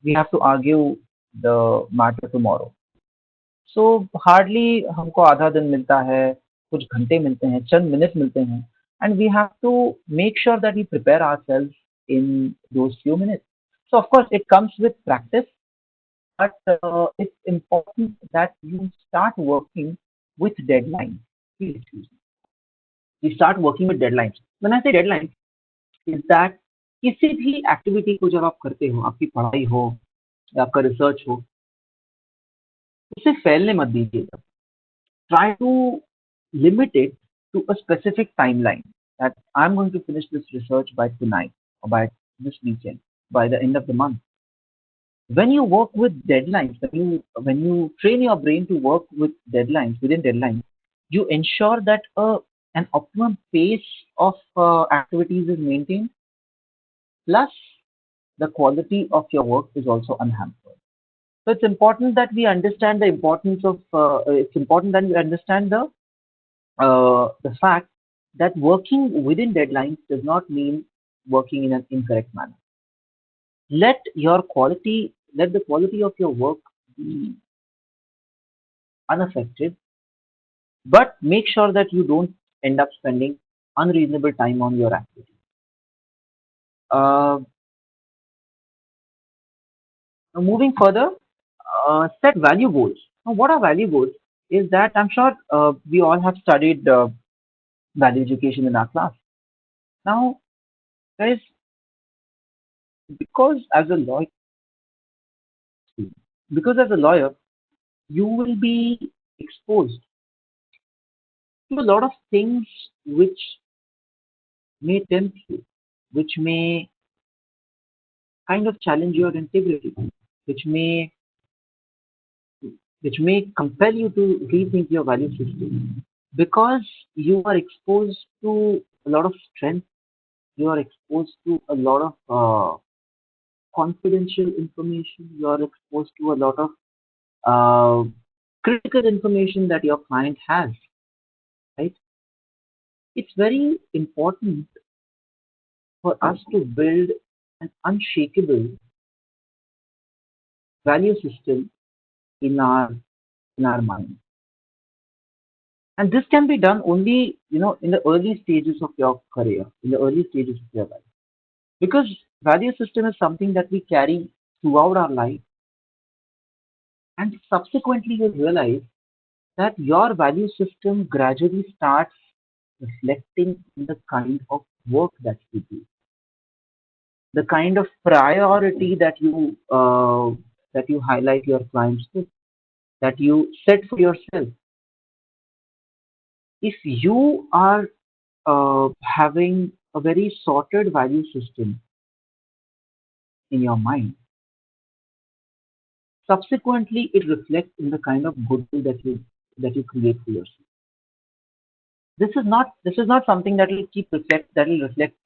we have to argue the matter tomorrow. So hardly हमको आधा दिन मिलता है, कुछ घंटे मिलते हैं, चंद minute मिलते हैं, and we have to make sure that we prepare ourselves in those few minutes. So of course it comes with practice, but it's important that you start working with deadlines. Please excuse me. You start working with deadlines. When I say deadlines, is that किसी भी activity को जब आप करते हो, आपकी पढ़ाई हो या आपका रिसर्च हो, उसे फैलने मत दीजिएगा. Try to limit it to a specific timeline that I'm going to finish this research by tonight or by this weekend, by the end of the month. when you work with deadlines, when you train your brain to work with deadlines within deadlines, you ensure that an optimum pace of activities is maintained, plus the quality of your work is also unhampered. So it's important that we understand the importance of. It's important that we understand the fact that working within deadlines does not mean working in an incorrect manner. Let the quality of your work be unaffected, but make sure that you don't end up spending unreasonable time on your activity. Uh, Now moving further, set value goals. Now, what are value goals? Is that I'm sure we all have studied value education in our class. Now, guys, because as a lawyer, because as a lawyer, you will be exposed to a lot of things which may tempt you, which may kind of challenge your integrity, which may which may compel you to rethink your value system, because you are exposed to a lot of strength, you are exposed to a lot of confidential information, you are exposed to a lot of uh, critical information that your client has, right? It's very important for us to build an unshakable value system in our mind. And this can be done only, in the early stages of your career, in the early stages of your life. Because value system is something that we carry throughout our life, and subsequently you realize that your value system gradually starts reflecting in the kind of work that you do, the kind of priority that you highlight your clients with, that you set for yourself. If you are having a very sorted value system in your mind, subsequently it reflects in the kind of goodwill that you create for yourself. This is not something that will reflect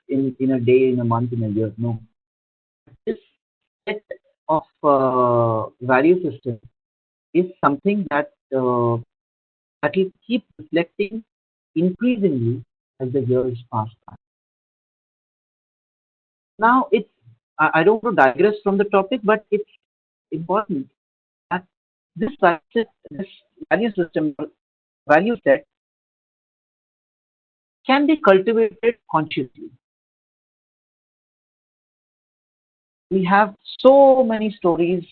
in a day, in a month, in a year. No, this set of value system is something that will keep reflecting increasingly as the years pass by. Now, I don't want to digress from the topic, but it's important that this value system, value set, can be cultivated consciously. We have so many stories.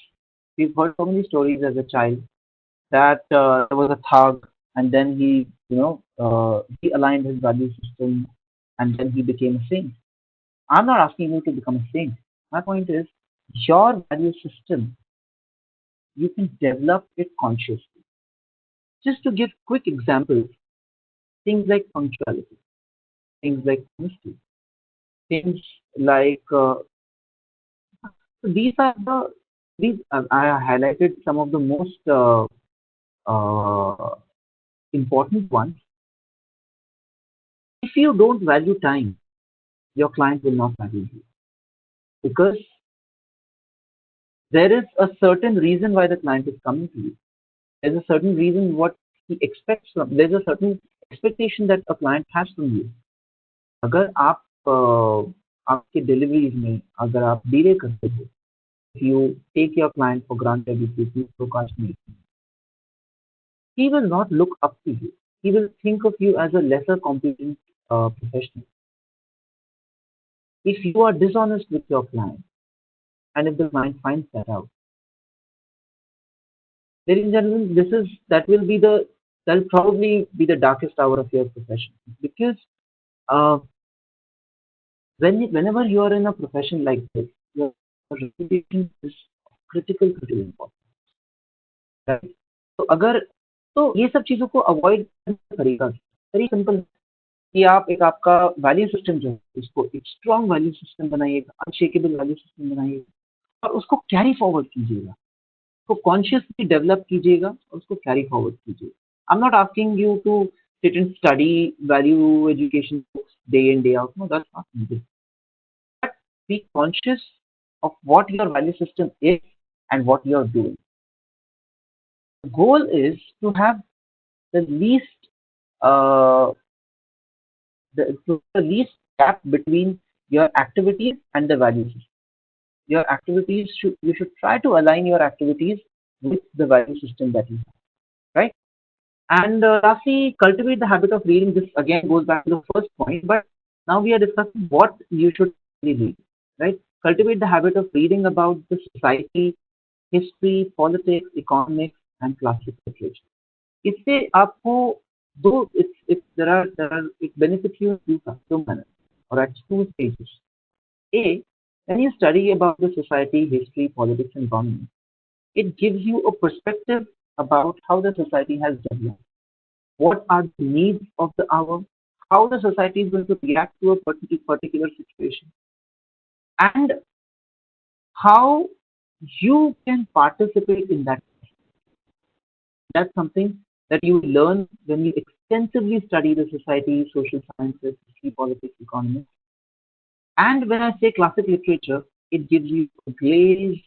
We've heard so many stories as a child that there was a thug, and then he aligned his value system, and then he became a saint. I'm not asking you to become a saint. My point is, your value system, you can develop it consciously. Just to give quick examples, things like punctuality, things like honesty, things like these are the these I highlighted some of the most uh, important ones. If you don't value time, your client will not value you, because there is a certain reason why the client is coming to you. There's a certain reason what he expects from. There's a certain expectation that a client has from you. अगर आप आपके deliveries में अगर आप delay करते हो, if you take your client for granted, if you procrastinate, he will not look up to you. He will think of you as a lesser competent professional. If you are dishonest with your client, and if the client finds that out, ladies and gentlemen, that'll probably be the darkest hour of your profession, because uh, whenever you are in a profession like this, your reputation is critical important, right? तो अगर तो ये सब चीजों को avoid करने का तरीका वेरी सिंपल, कि आप एक आपका वैल्यू सिस्टम जो है उसको एक स्ट्रॉन्ग वैल्यू सिस्टम बनाइए, अनशेकेबल वैल्यू सिस्टम बनाइए, और उसको कैरी फॉरवर्ड कीजिएगा, उसको कॉन्शियसली डेवलप कीजिएगा और उसको कैरी फॉरवर्ड कीजिएगा। I am not asking you to sit and study value education books day in day out. No, that's not needed. But be conscious of what your value system is and what you're doing. The goal is to have the least uh, the least gap between your activities and the value system. Your activities should you should try to align your activities with the value system that you have, right? And lastly, cultivate the habit of reading. This again goes back to the first point, but now we are discussing what you should really read, right? Cultivate the habit of reading about the society, history, politics, economics, and classic literature. इससे आपको दो it's there are it benefits you in two manners or at two stages. A, when you study about the society, history, politics, and economy, it gives you a perspective about how the society has developed, what are the needs of the hour, how the society is going to react to a particular situation, and how you can participate in that. That's something that you learn when you extensively study the society, social sciences, history, politics, economy. And when I say classic literature, it gives you a glaze,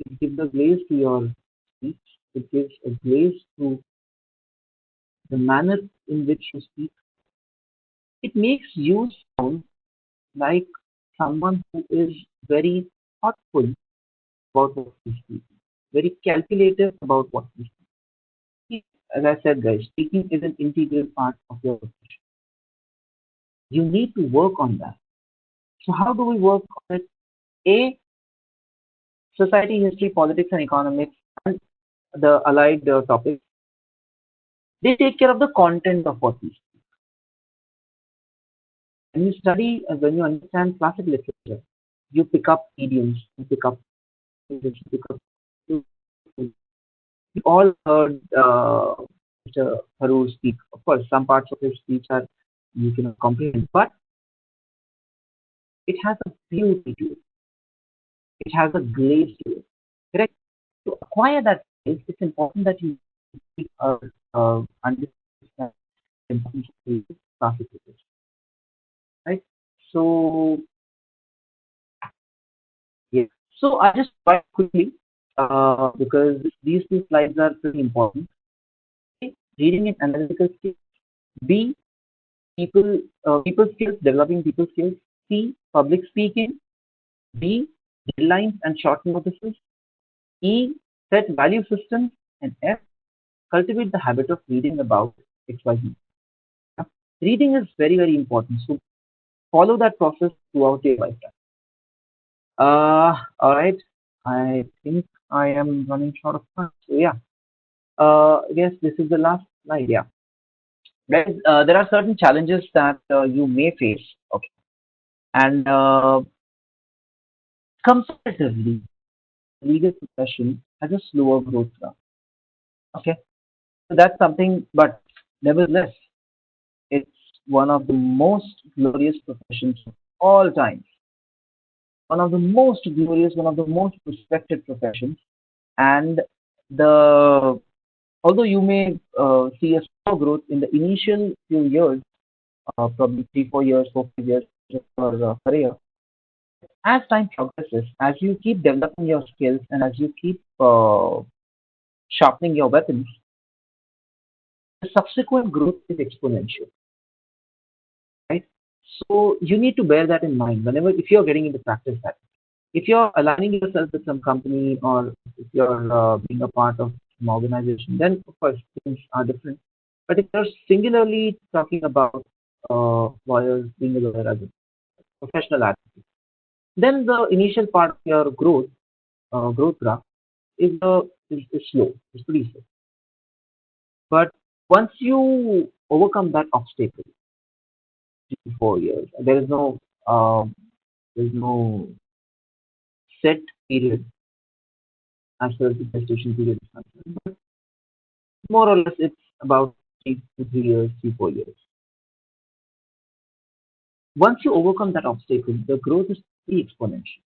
it gives a glaze to your speech, it gives a glaze to the manner in which you speak. It makes you sound like someone who is very thoughtful about what we speak, very calculative about what we speak. As I said, guys, speaking is an integral part of your profession. You need to work on that. So, how do we work on it? A, society, history, politics, and economics, and the allied topics, they take care of the content of what we speak. When you study, when you understand classic literature, you pick up idioms, you pick up English, you pick up. We all heard Mr. Tharoor speak. Of course, some parts of his speech are you cannot comprehend, but it has a beauty to it. It has a glaze to it. Correct? To acquire that glaze, it's important that you understand the importance of the classic literature. Right? So, yes. So, I just quite quickly because these two slides are pretty important. A, reading and analytical skills. B, people skills, developing people skills. C, public speaking. D, deadlines and short notices. E, set value systems. And F, cultivate the habit of reading about XYZ. Yeah. Reading is very, very important. So follow that process throughout your lifetime. All right. I think I am running short of time. So yeah. I guess this is the last slide. Yeah. There are certain challenges that you may face. Okay. And comparatively, legal profession has a slower growth curve. Okay, so that's something, but nevertheless, it's one of the most glorious professions of all times. One of the most glorious, one of the most respected professions. And the although you may see a slow growth in the initial few years, probably 3, 4 years, 4, 5 years of your career, as time progresses, as you keep developing your skills and as you keep sharpening your weapons, the subsequent growth is exponential, right? So you need to bear that in mind whenever if you're getting into practice that. If you're aligning yourself with some company or if you're being a part of some organization, then of course things are different. But if you're singularly talking about lawyers being a lawyer as a professional advocate, then the initial part of your growth graph is slow. It's pretty slow. But once you overcome that obstacle, 3 to 4 years, there is no set period as far as the gestation period is concerned. But more or less, it's about 3 to 3 years, 3, 4 years. Once you overcome that obstacle, the growth is pretty exponential,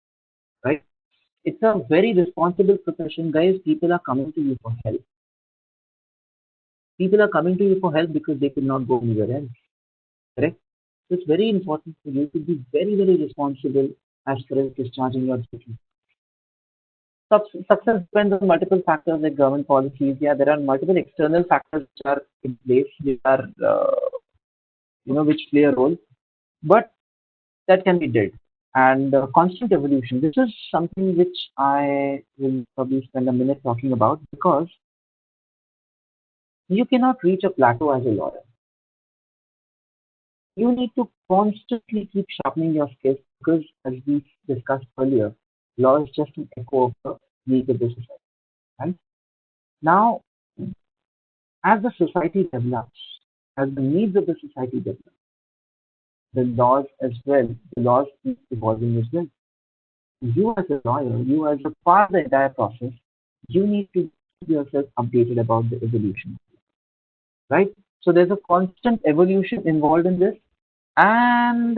right? it's a very responsible profession, guys. People are coming to you for help. People are coming to you for help because they could not go anywhere else. Correct? So it's very important for you to be very, very responsible as far as discharging your duty. Success depends on multiple factors like government policies. Yeah, there are multiple external factors which are in place, which are which play a role, but that can be did. And constant evolution. This is something which I will probably spend a minute talking about because you cannot reach a plateau as a lawyer. You need to constantly keep sharpening your skills because, as we discussed earlier, law is just an echo of the needs of the society. Right? Now, as the society develops, as the needs of the society develop, the laws as well, the laws keep evolving as well. You as a lawyer, you as a part of the entire process, you need to keep yourself updated about the evolution. Right? So there's a constant evolution involved in this. And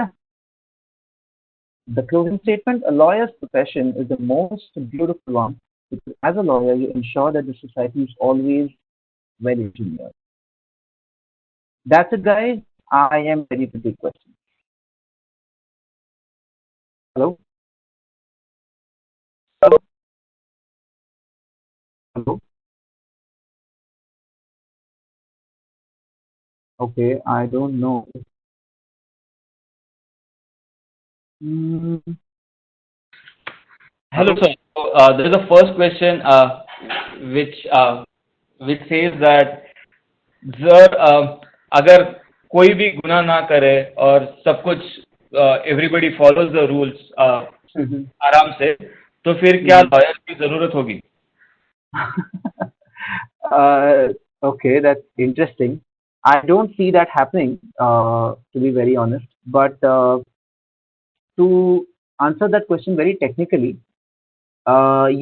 the closing statement, a lawyer's profession is the most beautiful one because as a lawyer, you ensure that the society is always well engineered. That's it, guys. I am ready to take questions. Hello? Hello? Hello? Okay, I don't know. Hmm. Hello, sir. So, there is a first question which says that sir अगर कोई भी गुनाह ना करे और सब कुछ everybody follows the rules आराम से, तो फिर क्या लॉयर की जरूरत होगी? Okay, that's interesting. I don't see that happening, to be very honest. But to answer that question very technically,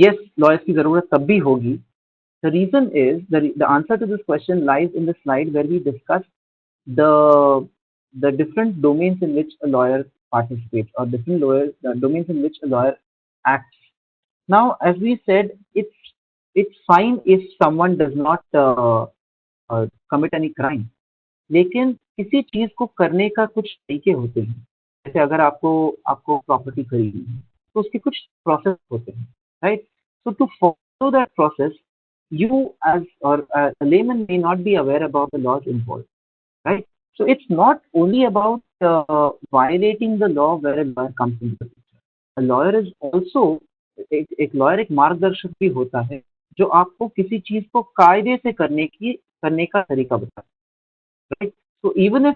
yes, lawyers की ज़रूरत तब भी होगी. The reason is the answer to this question lies in the slide where we discussed the different domains in which a lawyer participates or different domains in which a lawyer acts. Now, as we said, it's fine if someone does not commit any crime. लेकिन किसी चीज को करने का कुछ तरीके होते हैं. जैसे अगर आपको प्रॉपर्टी खरीदनी है तो उसके कुछ प्रोसेस होते हैं, right? So to follow that process, you as or a layman may not be aware about the laws involved, right? So it's not only about violating the law where a lawyer comes into the picture. A lawyer is also एक lawyer एक मार्गदर्शक भी होता है जो आपको किसी चीज को कायदे से करने का तरीका बताता है, right? So even if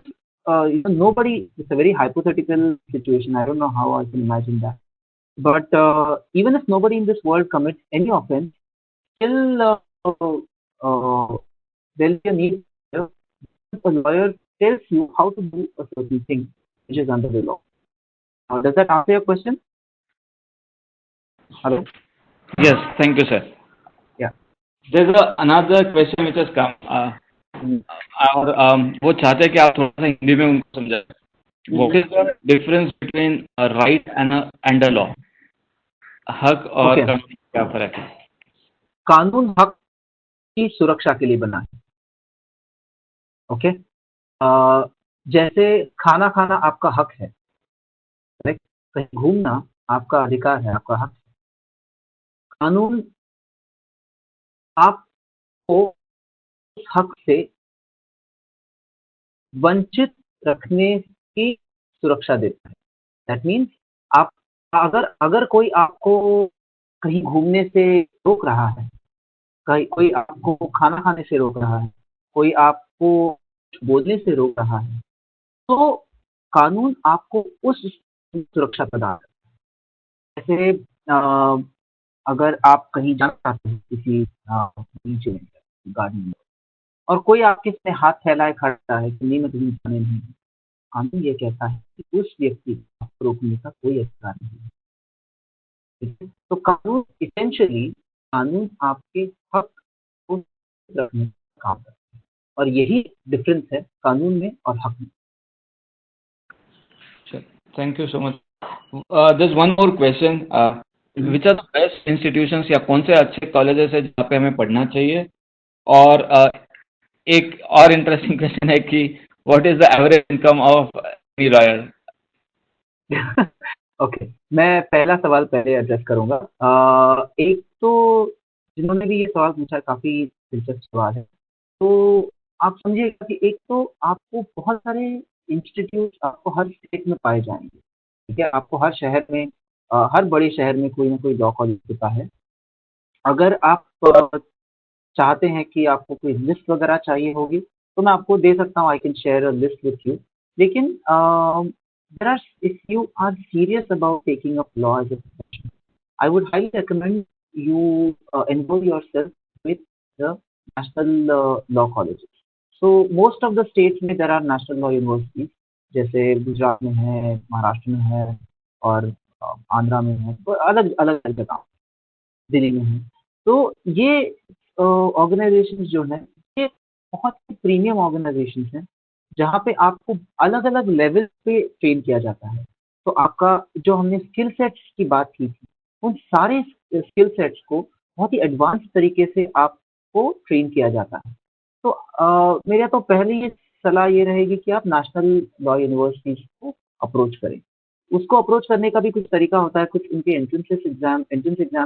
nobody, it's a very hypothetical situation. I don't know how I can imagine that. But even if nobody in this world commits any offense, still there'll be a need. A lawyer tells you how to do a certain thing which is under the law. Does that answer your question? Hello? Yes, thank you, sir. Yeah. There's another question which has come. और वो चाहते हैं कि आप थोड़ा सा हिंदी में उनको समझाएं. What is the difference between a right and a law? हक और कानून में क्या फर्क है? कानून हक की सुरक्षा के लिए बना है. ओके, जैसे खाना खाना आपका हक है, राइट? कहीं घूमना आपका अधिकार है, आपका हक है. कानून आपको उस हक से वंचित रखने की सुरक्षा देता है. दैट मीन्स आप अगर कोई आपको कहीं घूमने से रोक रहा है, कोई आपको खाना खाने से रोक रहा है, कोई आपको बोलने से रोक रहा है, तो कानून आपको उस सुरक्षा प्रदान करता है. जैसे अगर आप कहीं जाना चाहते हैं किसी नीचे गाड़ी में और कोई आपके सामने हाथ फैलाए खड़ा है कि नहीं मैं तुम्हें जाने नहीं, कानून ये कहता है कि उस व्यक्ति को आपको रोकने का कोई अधिकार नहीं है. तो कानून इसेंशियली कानून आपके हक को रखने का काम करता है और यही डिफरेंस है कानून में और हक में. Thank you so much. There's one more question which are the best institutions या कौन से अच्छे कॉलेजेस है जहाँ पे हमें पढ़ना चाहिए? और एक और इंटरेस्टिंग क्वेश्चन है कि what is the average income of any lawyer? Okay, मैं पहला सवाल पहले एड्रेस करूंगा। एक तो जिन्होंने भी ये सवाल पूछा, काफी दिलचस्प सवाल है। तो आप समझिएगा कि एक तो आपको बहुत सारे इंस्टीट्यूट आपको हर स्टेट में पाए जाएंगे, ठीक है? आपको हर शहर में हर बड़े शहर में कोई ना कोई लॉ कॉलेज होता है। अगर आप चाहते हैं कि आपको कोई लिस्ट वगैरह चाहिए होगी, तो मैं आपको दे सकता हूँ, I can share a list with you. लेकिन there are, if you are serious about taking up law as a profession, I would highly recommend you enroll yourself with the national law colleges. So most of the states में there are national law universities, जैसे गुजरात में है, महाराष्ट्र में है, और आंध्रा में है, तो अलग अलग जगह, दिल्ली में है। तो ये ऑर्गेनाइजेशंस जो हैं, ये बहुत ही प्रीमियम ऑर्गेनाइजेशंस हैं, जहाँ पे आपको अलग-अलग लेवल पे ट्रेन किया जाता है। तो आपका जो हमने स्किल सेट्स की बात की थी, उन सारे स्किल सेट्स को बहुत ही एडवांस तरीके से आपको ट्रेन किया जाता है। तो मेरा तो पहली ये सलाह ये रहेगी कि आप नेशनल लॉ यूनिवर्सिटीज़ को अप्रोच करें। उसको अप्रोच करने का भी कुछ तरीका होता है, कुछ उनके एंट्रेंस एग्ज़ाम्स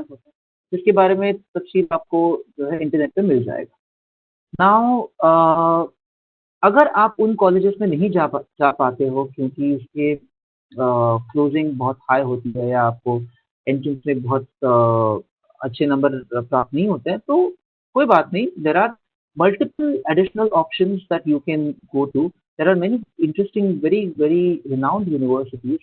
होते हैं, जिसके बारे में तफ़सील आपको जो है इंटरनेट पे मिल जाएगा। नाउ अगर आप उन कॉलेजेस में नहीं जा पाते हो क्योंकि उसके क्लोजिंग बहुत हाई होती है, या आपको एंट्रेंस में बहुत अच्छे नंबर प्राप्त नहीं होते हैं, तो कोई बात नहीं। There are multiple additional options that you can go to. There are many interesting, very very renowned universities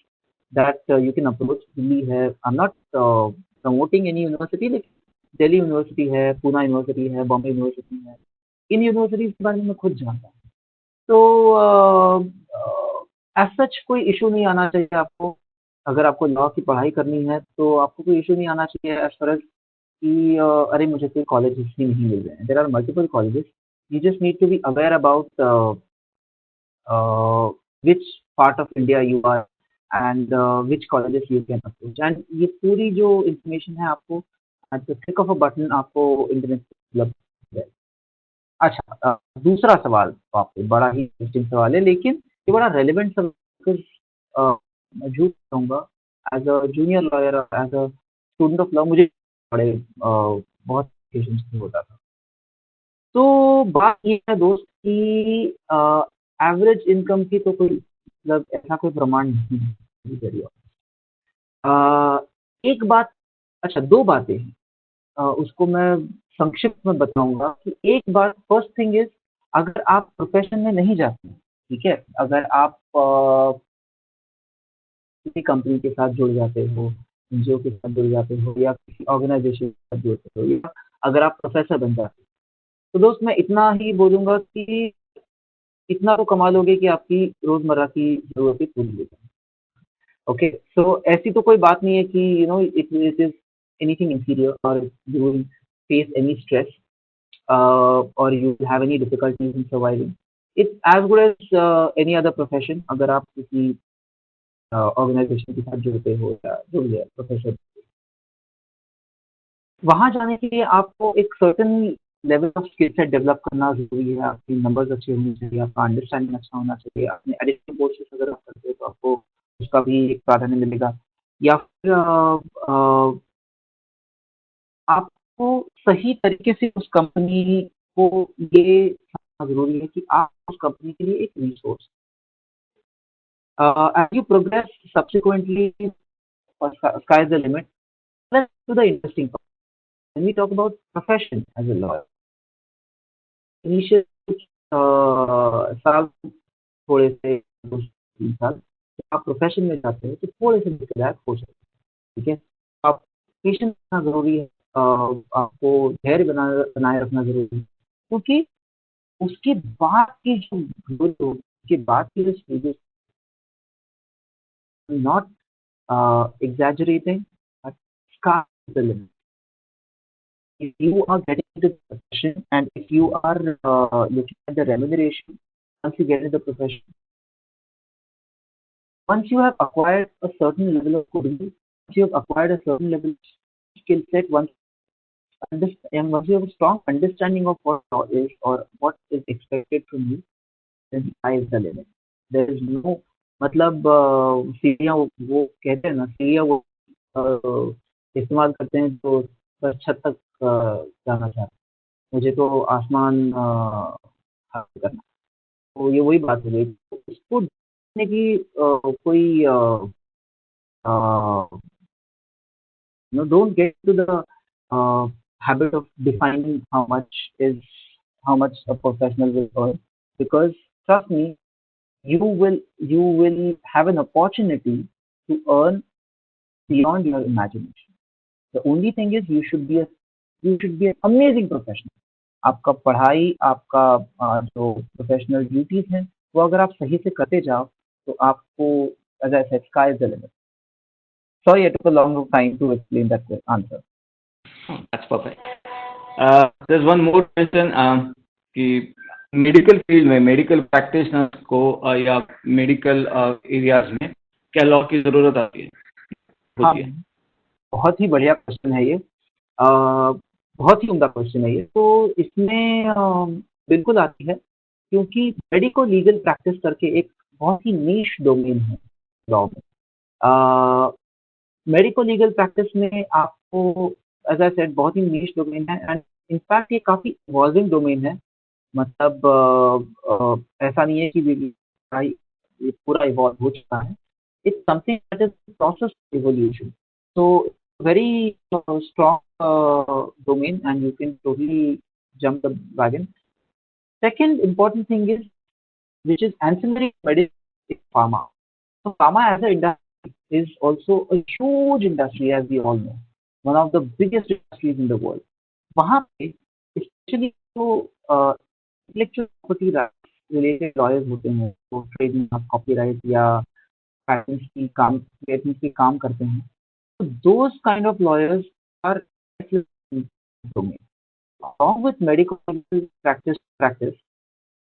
that you can approach. Delhi है, I am not promoting any university, लेकिन दिल्ली यूनिवर्सिटी है, पूना यूनिवर्सिटी है, बॉम्बे यूनिवर्सिटी है। इन universities के बारे में मैं खुद जानता हूँ। तो एज़ सच कोई इश्यू नहीं आना चाहिए आपको। अगर आपको लॉ की पढ़ाई करनी है, तो आपको कोई इश्यू नहीं आना चाहिए एज़ फार एज़ कि अरे मुझे कोई कॉलेजेस ही नहीं मिल रहे हैं। There are multiple colleges, you just need to be aware about which part of India you are and which colleges you can approach, and ये पूरी जो इंफॉर्मेशन है आपको at the click of a button आपको internet पे उपलब्ध है। अच्छा, दूसरा सवाल बाप रे! बड़ा ही इंटरेस्टिंग सवाल है, लेकिन ये बड़ा रेलेवेंट सवाल है, मैं झूठ कहूँगा, एज़ अ जूनियर लॉयर और as a student of law मुझे बड़े बहुत ओकेशंस पे होता था। तो बात ये है दोस्त कि एवरेज इनकम की तो कोई मतलब ऐसा कोई प्रमाण नहीं है, to be very honest। एक बात, अच्छा 2 बातें हैं, उसको मैं संक्षिप्त में बताऊँगा कि एक बात, फर्स्ट थिंग इज़, अगर आप प्रोफ़ेशन में नहीं जाते हैं, ठीक है? अगर आप किसी कंपनी के साथ जुड़ जाते हो, एनजीओ के साथ जुड़ जाते हो, या किसी ऑर्गेनाइज़ेशन के साथ जुड़ते हो, या अगर आप प्रोफ़ेसर बन जाते हो, तो दोस्त मैं इतना ही बोलूँगा कि इतना तो कमा लोगे कि आपकी रोज़मर्रा की ज़रूरतें पूरी हो जाएँ। ओके, सो ऐसी तो कोई बात नहीं है कि इट इज़ एनीथिंग इंफीरियर, और you will face any stress or you will have any difficulties in surviving. It's as good as any other profession। अगर आप किसी ऑर्गेनाइजेशन के साथ जुड़ते हो या जुड़ गए प्रोफेसर, वहाँ जाने के लिए आपको एक certain level of skill set develop करना ज़रूरी है। आपकी नंबर्स अच्छे होने चाहिए, आपका अंडरस्टैंडिंग अच्छा होना चाहिए। अपने एडिशनल कोर्सेज अगर आप करते हो तो आपको उसका भी एक प्राधान्य मिलेगा। या फिर आपको सही तरीके से उस कंपनी को ये समझना ज़रूरी है कि आप उस कंपनी के लिए एक resource. As you progress subsequently, sky is the limit. Let's to the interesting part. When we talk about profession as a lawyer, initial साल थोड़े से 2-3 साल, जब आप प्रोफेशन में जाते हैं तो थोड़े से दिक्कत हो सकते हैं, ठीक है? आप पेशेंस रखना ज़रूरी है, आपको धैर्य बनाए रखना ज़रूरी है, क्योंकि उसके बाद की जो ग्रोथ होगी, उसके बाद की जो stages, not exaggerating, but sky is the limit. If you are getting into the profession, and if you are looking at the remuneration once you get into the profession, once you have acquired a certain level of goodwill, once you have acquired a certain level skill set, and once you have a strong understanding of what law is or what is expected from you, then sky is the limit. There is no मतलब सीढ़ियाँ वो कहते हैं ना सीढ़ियाँ वो इस्तेमाल करते हैं तो बस छत तक जाना चाहते हैं। मुझे तो आसमान हासिल करना। तो ये वही बात हो गई। तो इसको देखने की कोई don't get to the habit of defining how much a professional will earn, because trust me, you will have an opportunity to earn beyond your imagination. The only thing is you should be an amazing professional. आपका पढ़ाई, आपका जो professional duties हैं, वो अगर आप सही से करते जाओ तो आपको, as I said, sky is the limit. Sorry, I took a long time to explain that answer. That's perfect. There's one more question कि मेडिकल फील्ड में मेडिकल प्रैक्टिशनर्स को या मेडिकल एरियाज में क्या लॉ की जरूरत आती है? हाँ, बहुत ही बढ़िया क्वेश्चन है ये। बहुत ही उम्दा क्वेश्चन है ये। तो इसमें बिल्कुल आती है, क्योंकि मेडिको लीगल प्रैक्टिस करके एक बहुत ही नीश डोमेन है लॉ में। मेडिको लीगल प्रैक्टिस में आपको, एज आई सेड, बहुत ही नीश डोमेन है, एंड इनफैक्ट ये काफ़ी इवॉल्विंग डोमेन है। मतलब ऐसा नहीं है कि ये पूरा इवॉल्व हो चुका है। It's something that is process evolution. So very strong domain, and you can totally jump the wagon. Second important thing is, which is ancillary medicine, is pharma. So pharma as an industry is also a huge industry, as we all know, one of the biggest industries in the world. वहाँ पे especially जो intellectual property rights related lawyers होते हैं, तो trademark, copyright या patents की काम करते हैं, so those kind of lawyers are in the domain. Along with medical practice, you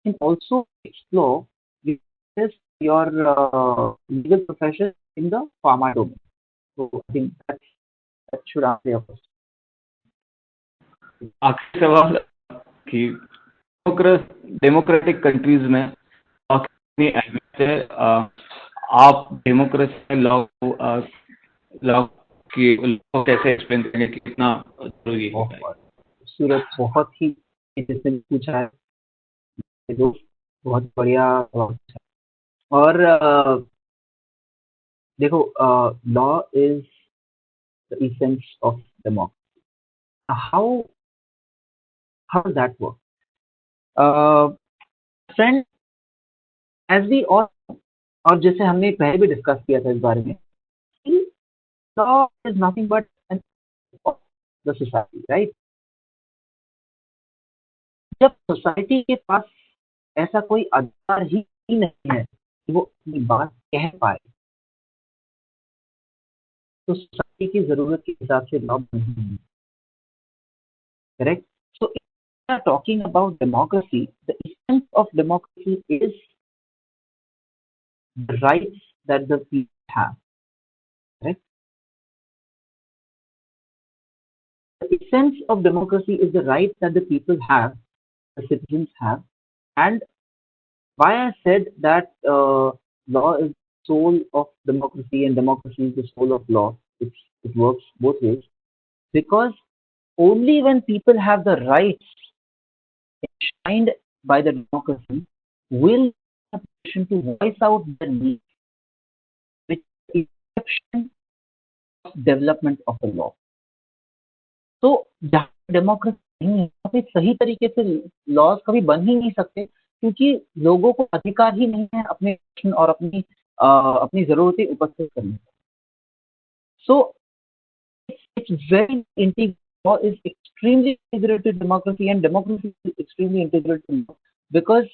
can also explore your legal profession in the pharma domain. So I think that should answer your question. आखिरी सवाल कि democratic countries में कितनी अहमियत है? आप democracy law कैसे explain करेंगे कि कितना जरूरी है? सूरज, बहुत ही जिसने पूछा है, जो बहुत बढ़िया है। और देखो, law is the essence of democracy. How does that work? Friend, as we और जैसे हमने पहले भी डिस्कस किया था इस बारे में, law is nothing but an of the society, right? जब सोसाइटी के पास ऐसा कोई अधिकार ही नहीं है कि वो अपनी बात कह पाए, तो सोसाइटी की जरूरत के हिसाब से लॉ नहीं है, correct? So if we are talking about democracy, the essence of democracy is the rights that the people have, correct? The essence of democracy is the rights that the people have, the citizens have, and why I said that law is the soul of democracy and democracy is the soul of law. It works both ways, because only when people have the rights enshrined by the democracy will have a position to voice out their needs, which is the exception of development of the law. तो जहाँ democracy नहीं है, वहाँ पे सही तरीके से laws कभी बन ही नहीं सकते, क्योंकि लोगों को अधिकार ही नहीं है अपने प्रश्न और अपनी जरूरतें उपस्थित करने का. So it's very integral. Law is extremely integral to democracy, and democracy is extremely integral to law, because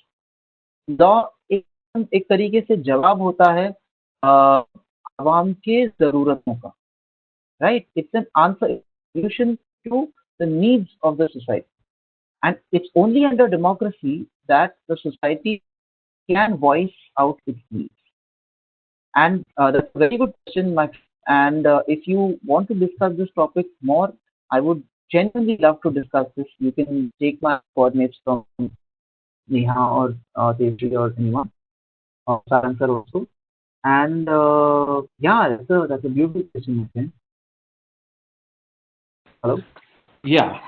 law एक तरीके से जवाब होता है आवाम के जरूरतों का, right? It's an answer, solution to the needs of the society, and it's only under democracy that the society can voice out its needs. And that's a very good question, And if you want to discuss this topic more, I would genuinely love to discuss this. You can take my coordinates from Neha or Tejri or anyone, or Saran sir also. And yeah, that's a beautiful question, my friend. Hello? Yeah.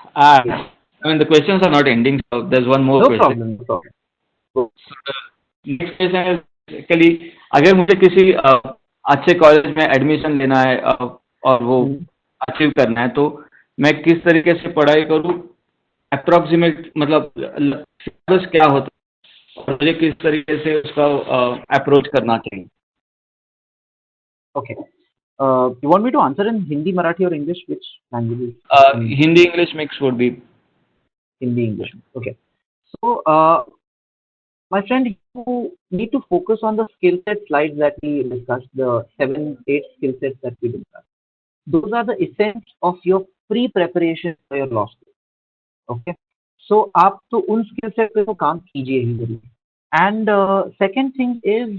Yeah. I mean, the questions are not ending, so there's one more No question. problem, no problem. Go. Next question है basically, अगर मुझे किसी अच्छे college में admission लेना है और वो अचीव करना है, तो मैं किस तरीके से पढ़ाई करूँ, अप्रोक्सीमेट मतलब सिलेबस क्या होता है और मुझे किस तरीके से उसका अप्रोच करना चाहिए. Okay. You want me to answer in Hindi, Marathi, or English? Which languages? Hindi English mix would be. Hindi, English. Okay. So, my friend, you need to focus on the skill set slides that we discussed, the 7, 8 skill sets that we discussed. Those are the essence of your pre-preparation for your law school. Okay. So, आप तो उन skill set पे तो काम कीजिए ही जरूर. And second thing is,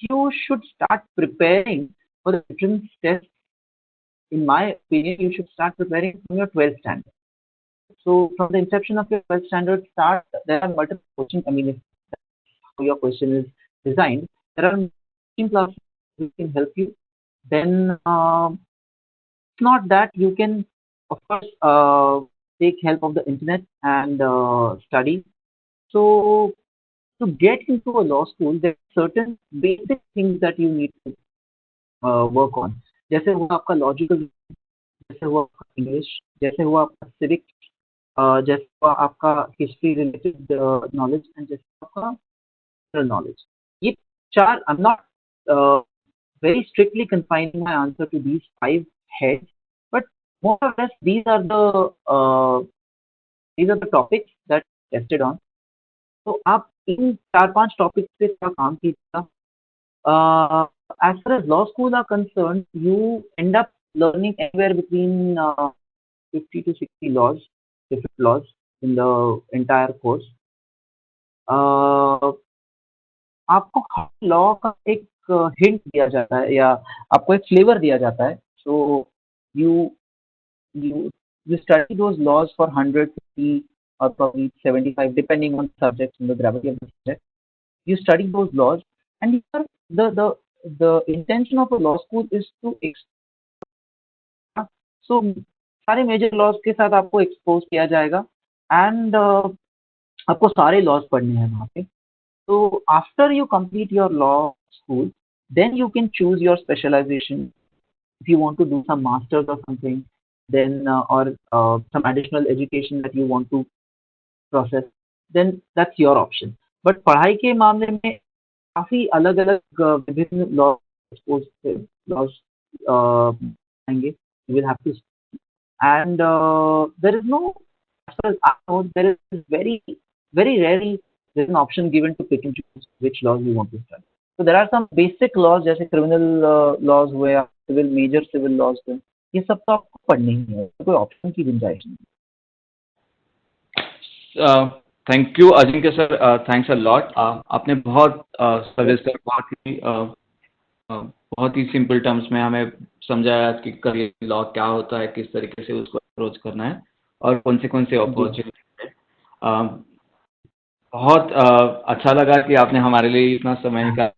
you should start preparing for the entrance test. In my opinion, you should start preparing from your 12th standard. So from the inception of your 12th standard start, there are multiple questions. I mean, if how your question is designed, there are teaching classes which can help you. Then it's not that you can, of course, take help of the internet and study. So to get into a law school, there are certain basic things that you need to work on. जैसे हुआ आपका logical, जैसे हुआ आपका English, जैसे हुआ आपका civic, जैसे हुआ आपका हिस्ट्री रिलेटेड नॉलेज, एंड जैसे आपका जनरल नॉलेज. ये चार, आई am not very strictly confining my answer to these 5 heads, but more or less these are the topics that tested on. तो आप इन 4-5 टॉपिक्स पे थोड़ा काम कीजिएगा. As far as law school are concerned, you end up learning anywhere between 50 to 60 laws, different laws in the entire course. आपको law का एक hint दिया जाता है या आपको एक फ्लेवर दिया जाता है. सो you study those laws for 150 or probably 75 depending on the subject and the gravity of the subject. You study those laws, and the intention of a law school is to so सारे major laws के साथ आपको expose किया जाएगा, and आपको सारे laws पढ़ने हैं वहाँ पे. So after you complete your law school, then you can choose your specialization. If you want to do some masters or something, then or some additional education that you want to process, then that's your option. But पढ़ाई के मामले में काफी अलग-अलग विभिन्न laws आएंगे. You will have to, and there is no, as far as I know, there is very rarely there's an option given to pick and choose which laws you want to study. So there are some basic laws जैसे criminal laws हुए या civil major civil laws हुए, ये सब तो आपको पढ़ने ही है, कोई ऑप्शन की गुंजाइश नहीं. Thank you Ajinkya sir, thanks a lot. आपने बहुत सविस्तर, बहुत ही सिंपल टर्म्स में हमें समझाया कि करियर लॉ क्या होता है, किस तरीके से उसको अप्रोच करना है और कौन से अपॉर्चुनिटी है. बहुत अच्छा लगा कि आपने हमारे लिए इतना समय निकाला.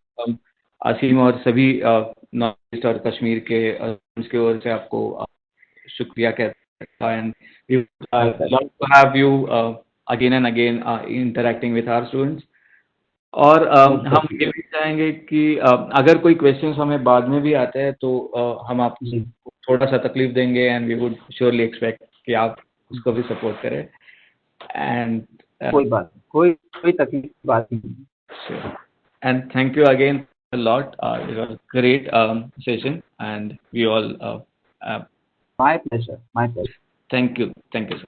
असीम और सभी नॉर्थ ईस्ट और कश्मीर के ओर से आपको शुक्रिया कहता है. And we love to have you again and again interacting with our students. और हम ये भी चाहेंगे कि अगर कोई क्वेश्चंस हमें बाद में भी आते हैं तो हम आपको थोड़ा सा तकलीफ देंगे, and we would surely expect कि आप उसको भी सपोर्ट करें. एंड कोई तकलीफ बात नहीं. And thank you again a lot. It was a great session, and we all my pleasure. Thank you, sir.